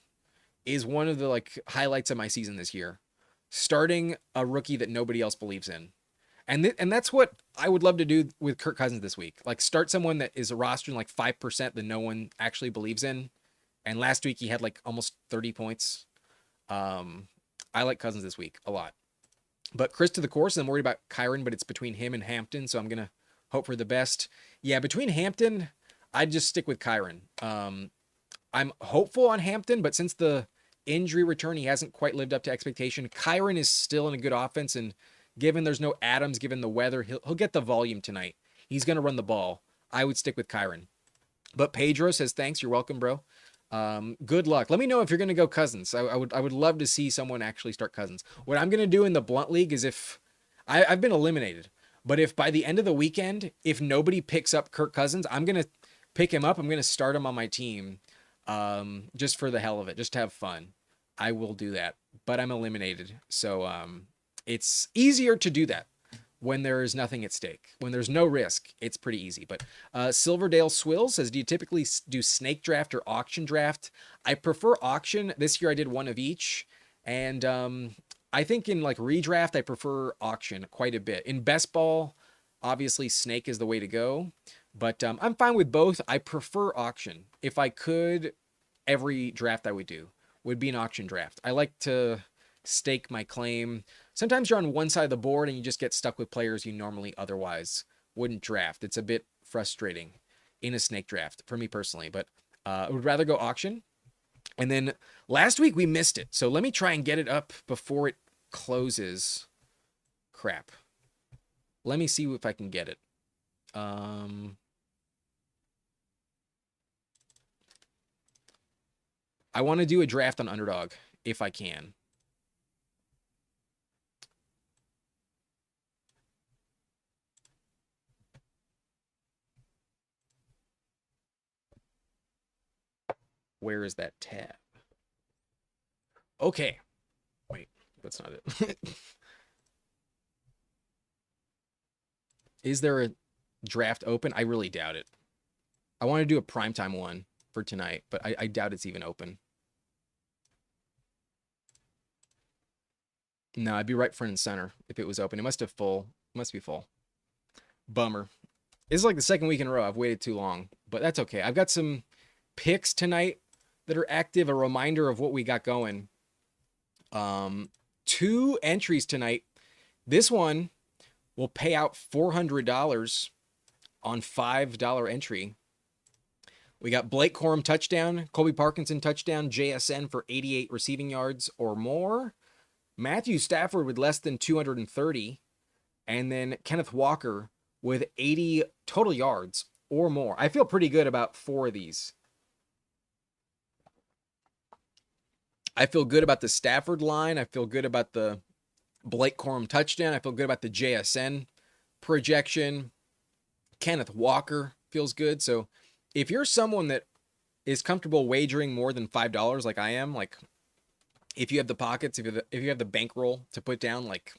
is one of the highlights of my season this year. Starting a rookie that nobody else believes in. And that's what I would love to do with Kirk Cousins this week. Start someone that is a roster in 5% that no one actually believes in. And last week he had almost 30 points. I like Cousins this week a lot. But Chris to the course, I'm worried about Kyron, but it's between him and Hampton, so I'm going to hope for the best. Yeah, between Hampton, I'd just stick with Kyron. I'm hopeful on Hampton, but since the injury return, he hasn't quite lived up to expectation. Kyron is still in a good offense, and given there's no Adams, given the weather, he'll get the volume tonight. He's going to run the ball. I would stick with Kyron. But Pedro says, thanks. You're welcome, bro. Good luck. Let me know if you're going to go Cousins. I would love to see someone actually start Cousins. What I'm going to do in the Blunt League is if I've been eliminated, but if by the end of the weekend, if nobody picks up Kirk Cousins, I'm going to pick him up. I'm going to start him on my team. Just for the hell of it, just to have fun. I will do that, but I'm eliminated. So, it's easier to do that when there is nothing at stake. When there's no risk, it's pretty easy. But Silverdale Swill says, do you typically do snake draft or auction draft? I prefer auction. This year I did one of each. And I think in redraft, I prefer auction quite a bit. In best ball, obviously snake is the way to go. But I'm fine with both. I prefer auction. If I could, every draft I would do would be an auction draft. I like to stake my claim. Sometimes you're on one side of the board and you just get stuck with players you normally otherwise wouldn't draft. It's a bit frustrating in a snake draft for me personally, but I would rather go auction. And then last week we missed it. So let me try and get it up before it closes. Crap. Let me see if I can get it. I want to do a draft on Underdog if I can. Where is that tab? Okay. Wait, that's not it. Is there a draft open? I really doubt it. I want to do a primetime one for tonight, but I doubt it's even open. No, I'd be right front and center if it was open. It must be full. Bummer. This is like the second week in a row I've waited too long, but that's okay. I've got some picks tonight that are active, a reminder of what we got going. 2 entries tonight. This one will pay out $400 on $5 entry. We got Blake Corum touchdown, Colby Parkinson touchdown, JSN for 88 receiving yards or more, Matthew Stafford with less than 230, and then Kenneth Walker with 80 total yards or more. I feel pretty good about 4 of these. I feel good about the Stafford line. I feel good about the Blake Corum touchdown. I feel good about the JSN projection. Kenneth Walker feels good. So if you're someone that is comfortable wagering more than $5 like I am, like if you have the pockets, if you have the bankroll to put down like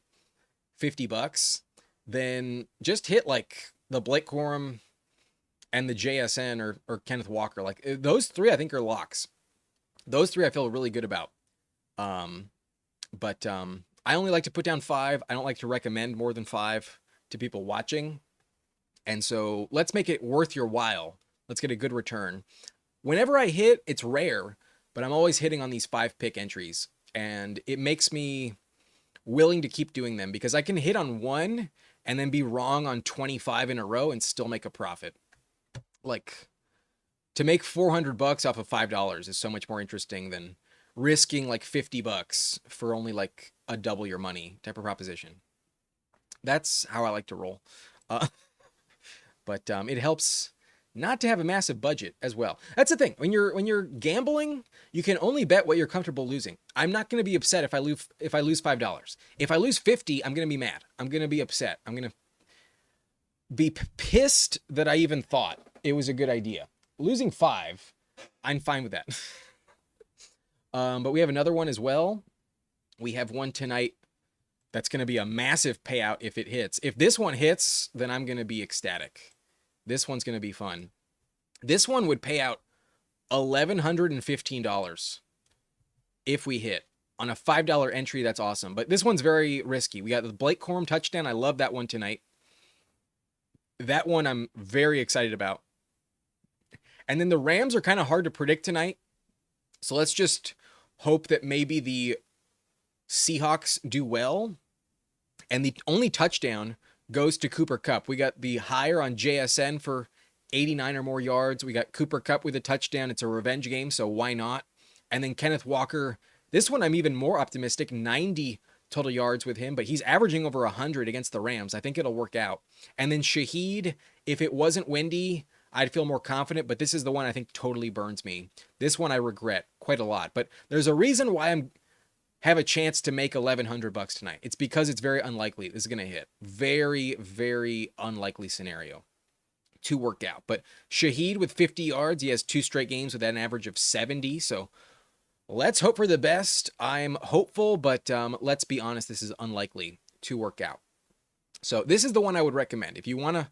$50, then just hit like the Blake Corum and the JSN or Kenneth Walker. Like those 3 I think are locks. Those 3 I feel really good about. But I only like to put down 5. I don't like to recommend more than 5 to people watching. And so let's make it worth your while. Let's get a good return. Whenever I hit, it's rare, but I'm always hitting on these 5-pick entries. And it makes me willing to keep doing them because I can hit on 1 and then be wrong on 25 in a row and still make a profit. Like, to make $400 off of $5 is so much more interesting than risking like $50 for only like a double your money type of proposition. That's how I like to roll. But it helps not to have a massive budget as well. That's the thing. When you're gambling, you can only bet what you're comfortable losing. I'm not going to be upset if I lose $5. If I lose 50, I'm going to be mad. I'm going to be upset. I'm going to be pissed that I even thought it was a good idea. Losing 5, I'm fine with that. But we have another one as well. We have one tonight that's going to be a massive payout if it hits. If this one hits, then I'm going to be ecstatic. This one's going to be fun. This one would pay out $1,115 if we hit. On a $5 entry, that's awesome. But this one's very risky. We got the Blake Corum touchdown. I love that one tonight. That one I'm very excited about. And then the Rams are kind of hard to predict tonight. So let's just hope that maybe the Seahawks do well. And the only touchdown goes to Cooper Kupp. We got the higher on JSN for 89 or more yards. We got Cooper Kupp with a touchdown. It's a revenge game, so why not? And then Kenneth Walker. This one I'm even more optimistic. 90 total yards with him, but he's averaging over 100 against the Rams. I think it'll work out. And then Shaheed, if it wasn't windy, I'd feel more confident, but this is the one I think totally burns me. This one I regret quite a lot, but there's a reason why I'm have a chance to make $1,100 tonight. It's because it's very unlikely this is going to hit. Very, very unlikely scenario to work out. But Shaheed with 50 yards, he has 2 straight games with an average of 70. So let's hope for the best. I'm hopeful, but let's be honest, this is unlikely to work out. So this is the one I would recommend. If you want to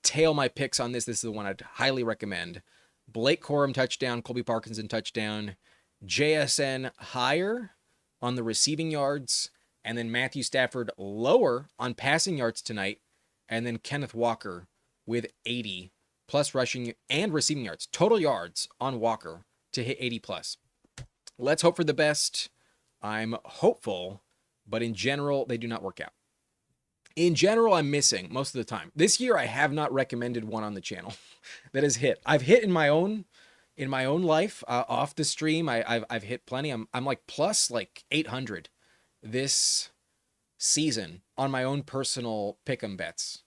tail my picks on this, this is the one I'd highly recommend. Blake Corum touchdown, Colby Parkinson touchdown, JSN higher on the receiving yards, and then Matthew Stafford lower on passing yards tonight, and then Kenneth Walker with 80 plus rushing and receiving yards, total yards on Walker to hit 80 plus. Let's hope for the best. I'm hopeful, but in general, they do not work out. In general, I'm missing most of the time. This year, I have not recommended one on the channel that has hit. I've hit in my own in my own life, off the stream, I've hit plenty. I'm like plus like 800 this season on my own personal pick'em bets.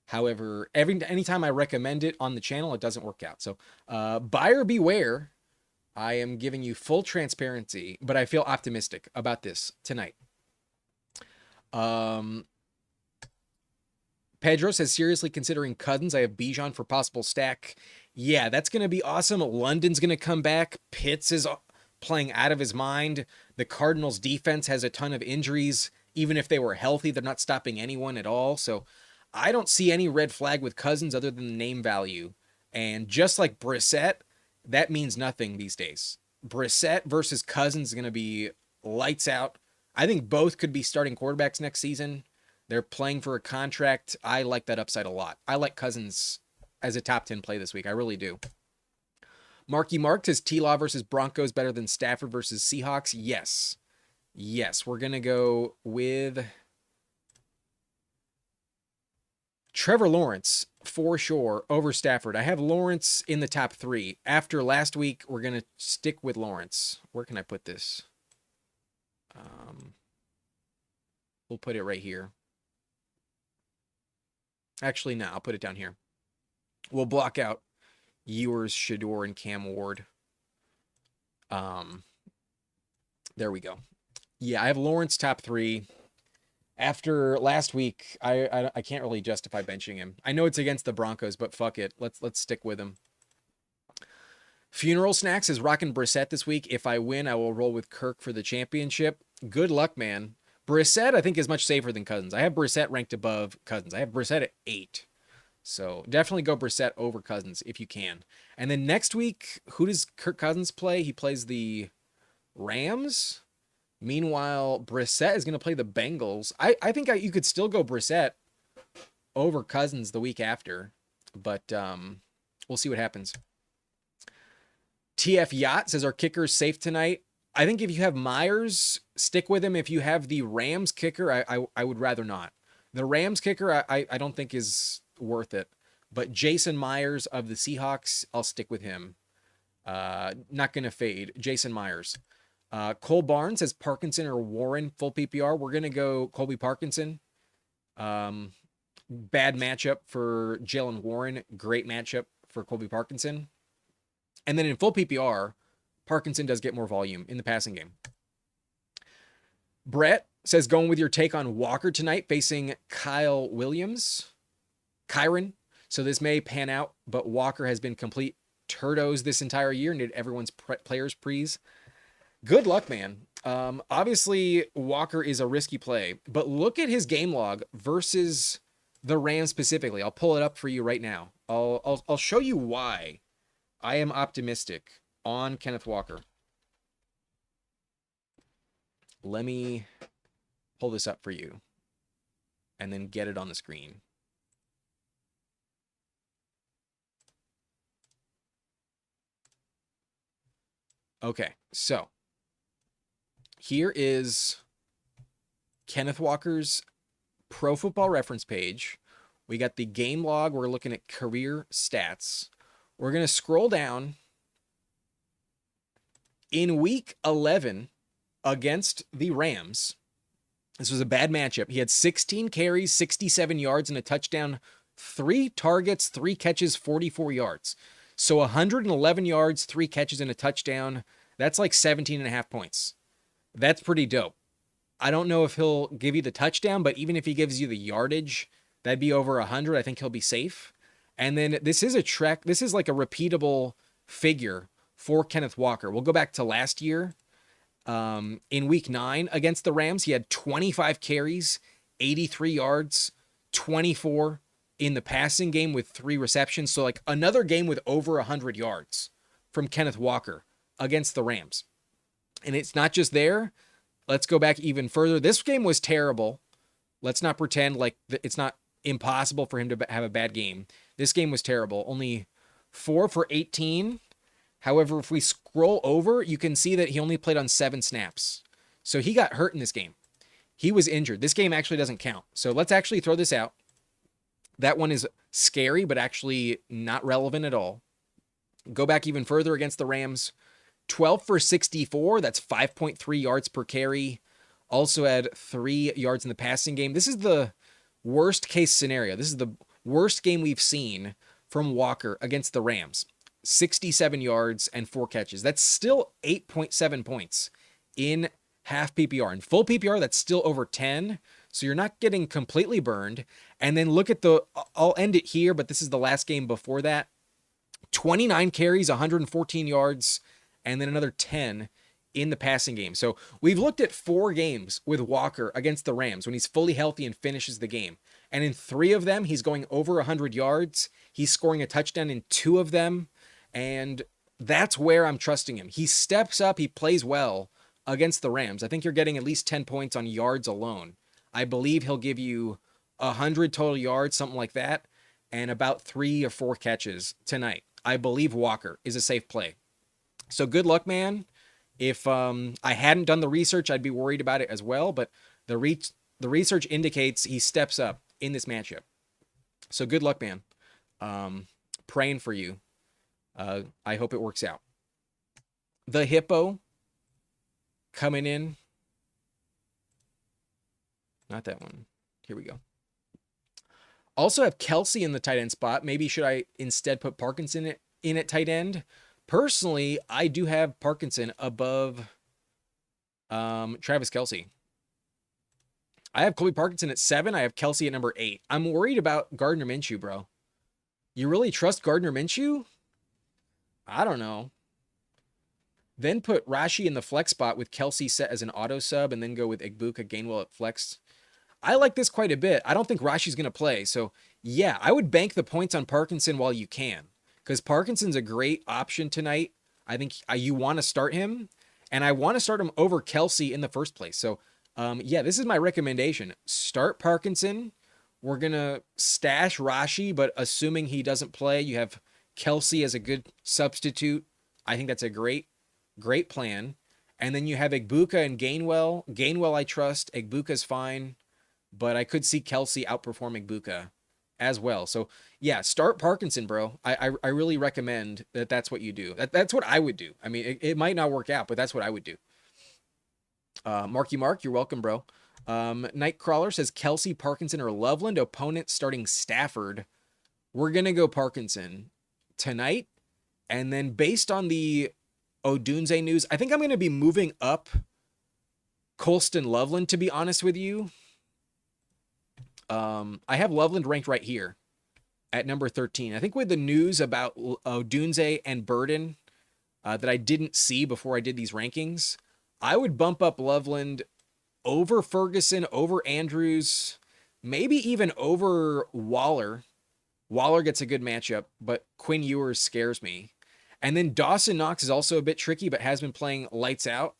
However, anytime I recommend it on the channel, it doesn't work out. So, buyer beware. I am giving you full transparency, but I feel optimistic about this tonight. Pedro says, seriously considering Cousins. I have Bijan for possible stack. Yeah, that's going to be awesome. London's going to come back. Pitts is playing out of his mind. The Cardinals defense has a ton of injuries. Even if they were healthy, they're not stopping anyone at all. So I don't see any red flag with Cousins other than the name value. And just like Brissett, that means nothing these days. Brissett versus Cousins is going to be lights out. I think both could be starting quarterbacks next season. They're playing for a contract. I like that upside a lot. I like Cousins as a top 10 play this week. I really do. Marky Mark says T-Law versus Broncos better than Stafford versus Seahawks. Yes. Yes, we're going to go with Trevor Lawrence for sure over Stafford. I have Lawrence in the top 3. After last week, we're going to stick with Lawrence. Where can I put this? We'll put it right here. Actually, no, I'll put it down here. We'll block out Ewers, Shador, and Cam Ward. There we go. Yeah, I have Lawrence top 3. After last week, I can't really justify benching him. I know it's against the Broncos, but fuck it. Let's stick with him. Funeral Snacks is rocking Brissett this week. If I win, I will roll with Kirk for the championship. Good luck, man. Brissett, I think, is much safer than Cousins. I have Brissett ranked above Cousins. I have Brissett at 8. So definitely go Brissett over Cousins if you can. And then next week, who does Kirk Cousins play? He plays the Rams. Meanwhile, Brissett is going to play the Bengals. I think you could still go Brissett over Cousins the week after. But we'll see what happens. TF Yacht says our kicker is safe tonight. I think if you have Myers, stick with him. If you have the Rams kicker, I would rather not. The Rams kicker, I don't think is worth it. But Jason Myers of the Seahawks, I'll stick with him. Not going to fade. Jason Myers. Cole Barnes says Parkinson or Warren, full PPR. We're going to go Colby Parkinson. Bad matchup for Jalen Warren. Great matchup for Colby Parkinson. And then in full PPR, Parkinson does get more volume in the passing game. Brett says going with your take on Walker tonight facing Kyle Williams. Kyron. So this may pan out, but Walker has been complete turdos this entire year and did everyone's players prees. Good luck, man. Obviously, Walker is a risky play, but look at his game log versus the Rams specifically. I'll pull it up for you right now. I'll show you why I am optimistic on Kenneth Walker. Let me pull this up for you and then get it on the screen. Okay, so here is Kenneth Walker's Pro Football Reference page. We got the game log. We're looking at career stats. We're going to scroll down. In week 11 against the Rams, this was a bad matchup. He had 16 carries, 67 yards, and a touchdown, 3 targets, 3 catches, 44 yards. So 111 yards, 3 catches, and a touchdown. That's like 17.5 points. That's pretty dope. I don't know if he'll give you the touchdown, but even if he gives you the yardage, that'd be over 100. I think he'll be safe. And then this is a trek. This is like a repeatable figure for Kenneth Walker. We'll go back to last year. In week 9 against the Rams, he had 25 carries, 83 yards, 24 in the passing game with 3 receptions. So like another game with over 100 yards from Kenneth Walker against the Rams. And it's not just there. Let's go back even further. This game was terrible. Let's not pretend like it's not impossible for him to have a bad game. This game was terrible. Only 4 for 18. However, if we scroll over, you can see that he only played on 7 snaps. So he got hurt in this game. He was injured. This game actually doesn't count. So let's actually throw this out. That one is scary, but actually not relevant at all. Go back even further against the Rams. 12 for 64. That's 5.3 yards per carry. Also had 3 yards in the passing game. This is the worst case scenario. This is the worst game we've seen from Walker against the Rams. 67 yards and 4 catches. That's still 8.7 points in half PPR. In full PPR, that's still over 10. So you're not getting completely burned. And then look at I'll end it here, but this is the last game before that. 29 carries, 114 yards, and then another 10 in the passing game. So we've looked at 4 games with Walker against the Rams when he's fully healthy and finishes the game. And in 3 of them, he's going over 100 yards. He's scoring a touchdown in 2 of them. And that's where I'm trusting him. He steps up. He plays well against the Rams. I think you're getting at least 10 points on yards alone. I believe he'll give you 100 total yards, something like that, and about 3 or 4 catches tonight. I believe Walker is a safe play. So good luck, man. If I hadn't done the research, I'd be worried about it as well. But the research indicates he steps up in this matchup. So good luck, man. Praying for you. I hope it works out. The Hippo coming in. Not that one. Here we go. Also have Kelsey in the tight end spot. Maybe should I instead put Parkinson in at tight end? Personally, I do have Parkinson above Travis Kelsey. I have Colby Parkinson at 7. I have Kelsey at number 8. I'm worried about Gardner Minshew, bro. You really trust Gardner Minshew? I don't know. Then put Rashi in the flex spot with Kelsey set as an auto sub and then go with Igbuka Gainwell at flex. I like this quite a bit. I don't think Rashi's going to play. So, yeah, I would bank the points on Parkinson while you can. Because Parkinson's a great option tonight. I think you want to start him. And I want to start him over Kelsey in the first place. So, yeah, this is my recommendation. Start Parkinson. We're going to stash Rashi, but assuming he doesn't play, you have Kelsey as a good substitute. I think that's a great plan. And then you have Igbuka and Gainwell. Gainwell I trust. Igbuka's fine. But I could see Kelsey outperforming Igbuka as well. So, yeah, start Parkinson, bro. I really recommend that's what you do. That's what I would do. I mean, it might not work out, but that's what I would do. Marky Mark, you're welcome, bro. Nightcrawler says Kelsey, Parkinson, or Loveland. Opponent starting Stafford. We're going to go Parkinson tonight. And then based on the Odunze news, I think I'm going to be moving up Colston Loveland, to be honest with you. I have Loveland ranked right here at number 13. I think with the news about Odunze and Burden that I didn't see before I did these rankings, I would bump up Loveland over Ferguson, over Andrews, maybe even over Waller. Waller gets a good matchup, but Quinn Ewers scares me. And then Dawson Knox is also a bit tricky, but has been playing lights out.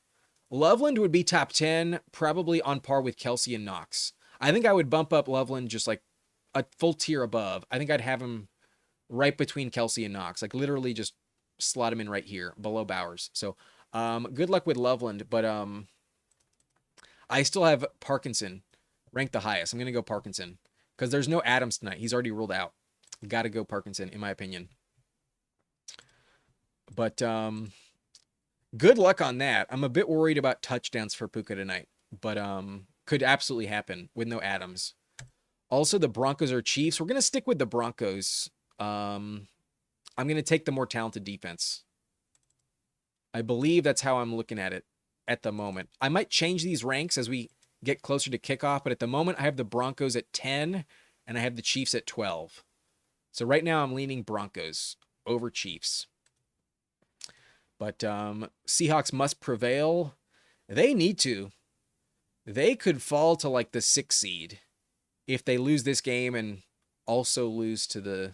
Loveland would be top 10, probably on par with Kelsey and Knox. I think I would bump up Loveland just like a full tier above. I think I'd have him right between Kelsey and Knox, like literally just slot him in right here below Bowers. So good luck with Loveland, but I still have Parkinson ranked the highest. I'm going to go Parkinson because there's no Adams tonight. He's already ruled out. Got to go Parkinson, in my opinion. But good luck on that. I'm a bit worried about touchdowns for Puka tonight, but could absolutely happen with no Adams. Also, the Broncos are Chiefs. We're going to stick with the Broncos. I'm going to take the more talented defense. I believe that's how I'm looking at it at the moment. I might change these ranks as we get closer to kickoff, but at the moment I have the Broncos at 10 and I have the Chiefs at 12. So right now I'm leaning Broncos over Chiefs. But Seahawks must prevail. They need to. They could fall to like the 6th seed if they lose this game and also lose to the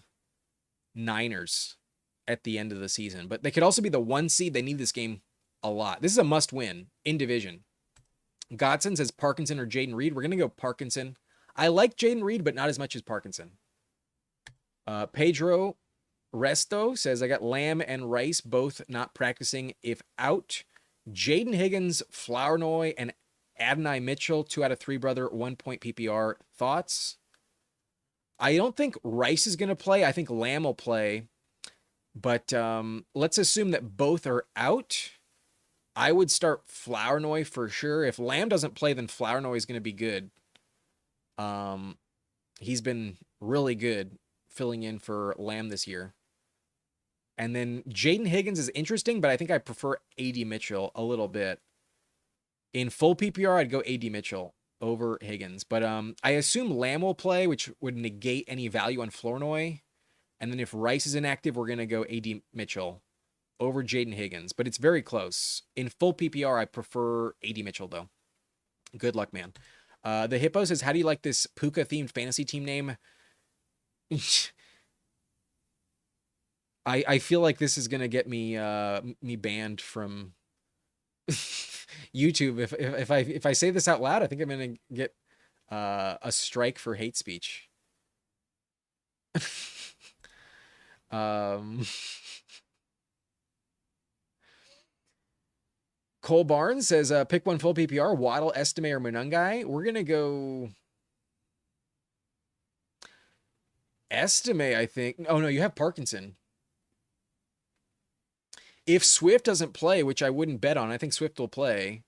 Niners at the end of the season. But they could also be the 1 seed. They need this game a lot. This is a must win in division. Godson says Parkinson or Jaden Reed. We're going to go Parkinson. I like Jaden Reed, but not as much as Parkinson. Pedro Resto says, I got Lamb and Rice both not practicing if out. Jaden Higgins, Flournoy, and Adonai Mitchell, 2 out of 3, brother, 1 point PPR. Thoughts? I don't think Rice is going to play. I think Lamb will play. But let's assume that both are out. I would start Flournoy for sure. If Lamb doesn't play, then Flournoy is going to be good. Um, he's been really good filling in for Lamb this year. And then Jaden Higgins is interesting, but I think I prefer A.D. Mitchell a little bit. In full PPR, I'd go A.D. Mitchell over Higgins. But I assume Lamb will play, which would negate any value on Flournoy. And then if Rice is inactive, we're going to go A.D. Mitchell over Jaden Higgins. But it's very close. In full PPR, I prefer A.D. Mitchell, though. Good luck, man. The Hippo says, how do you like this Puka-themed fantasy team name? I feel like this is gonna get me me banned from YouTube if I say this out loud. I think I'm gonna get a strike for hate speech. um, Cole Barnes says pick one full PPR: Waddle, Estime, or Munungai. We're gonna go Estime, I think. Oh no, you have Parkinson. If Swift doesn't play, which I wouldn't bet on, I think Swift will play,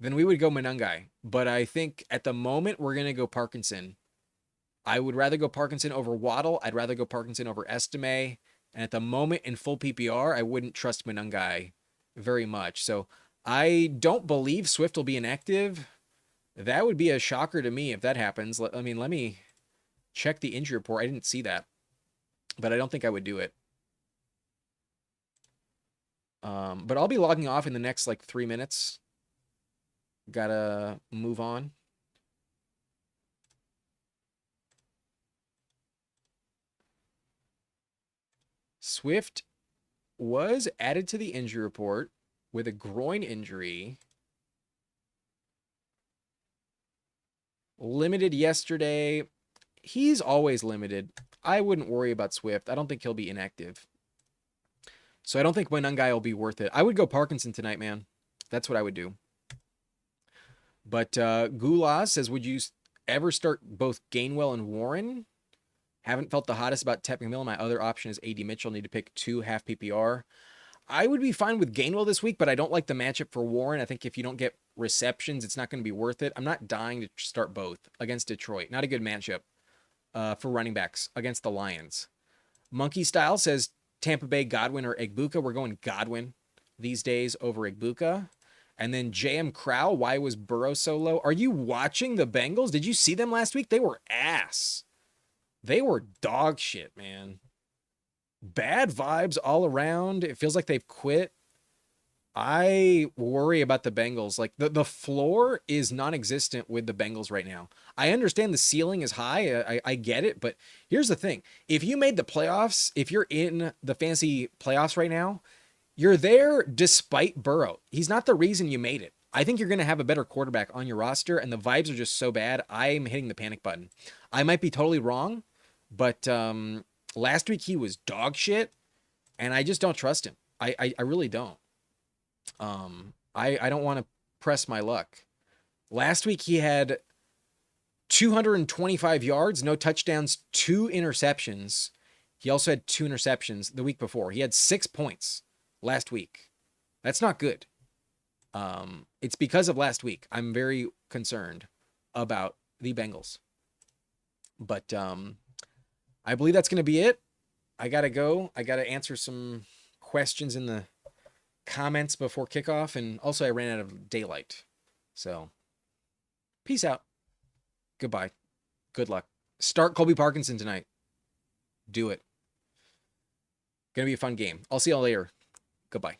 then we would go Munungai. But I think at the moment, we're going to go Parkinson. I would rather go Parkinson over Waddle. I'd rather go Parkinson over Estime. And at the moment, in full PPR, I wouldn't trust Munungai very much. So I don't believe Swift will be inactive. That would be a shocker to me if that happens. Let me check the injury report. I didn't see that. But I don't think I would do it. But I'll be logging off in the next like 3 minutes. Gotta move on. Swift was added to the injury report with a groin injury. Limited yesterday. He's always limited. I wouldn't worry about Swift. I don't think he'll be inactive. So I don't think Munungai will be worth it. I would go Parkinson tonight, man. That's what I would do. But Gula says, would you ever start both Gainwell and Warren? Haven't felt the hottest about Tet McMillan. My other option is A.D. Mitchell. Need to pick 2 half PPR. I would be fine with Gainwell this week, but I don't like the matchup for Warren. I think if you don't get receptions, it's not going to be worth it. I'm not dying to start both against Detroit. Not a good matchup for running backs against the Lions. Monkey Style says, Tampa Bay, Godwin, or Egbuka. We're going Godwin these days over Egbuka. And then JM Crow, why was Burrow so low? Are you watching the Bengals? Did you see them last week? They were ass. They were dog shit, man. Bad vibes all around. It feels like they've quit. I worry about the Bengals. Like the floor is non-existent with the Bengals right now. I understand the ceiling is high. I get it. But here's the thing. If you made the playoffs, if you're in the fantasy playoffs right now, you're there despite Burrow. He's not the reason you made it. I think you're going to have a better quarterback on your roster, and the vibes are just so bad. I'm hitting the panic button. I might be totally wrong, but last week he was dog shit, and I just don't trust him. I really don't. I don't want to press my luck. Last week he had 225 yards, no touchdowns, 2 interceptions. He also had 2 interceptions the week before. He had 6 points last week. That's not good. It's because of last week. I'm very concerned about the Bengals. But I believe that's going to be it. I got to go. I got to answer some questions in the comments before kickoff, and also I ran out of daylight. So, peace out. Goodbye. Good luck. Start Colby Parkinson tonight. Do it. Gonna be a fun game. I'll see y'all later. Goodbye.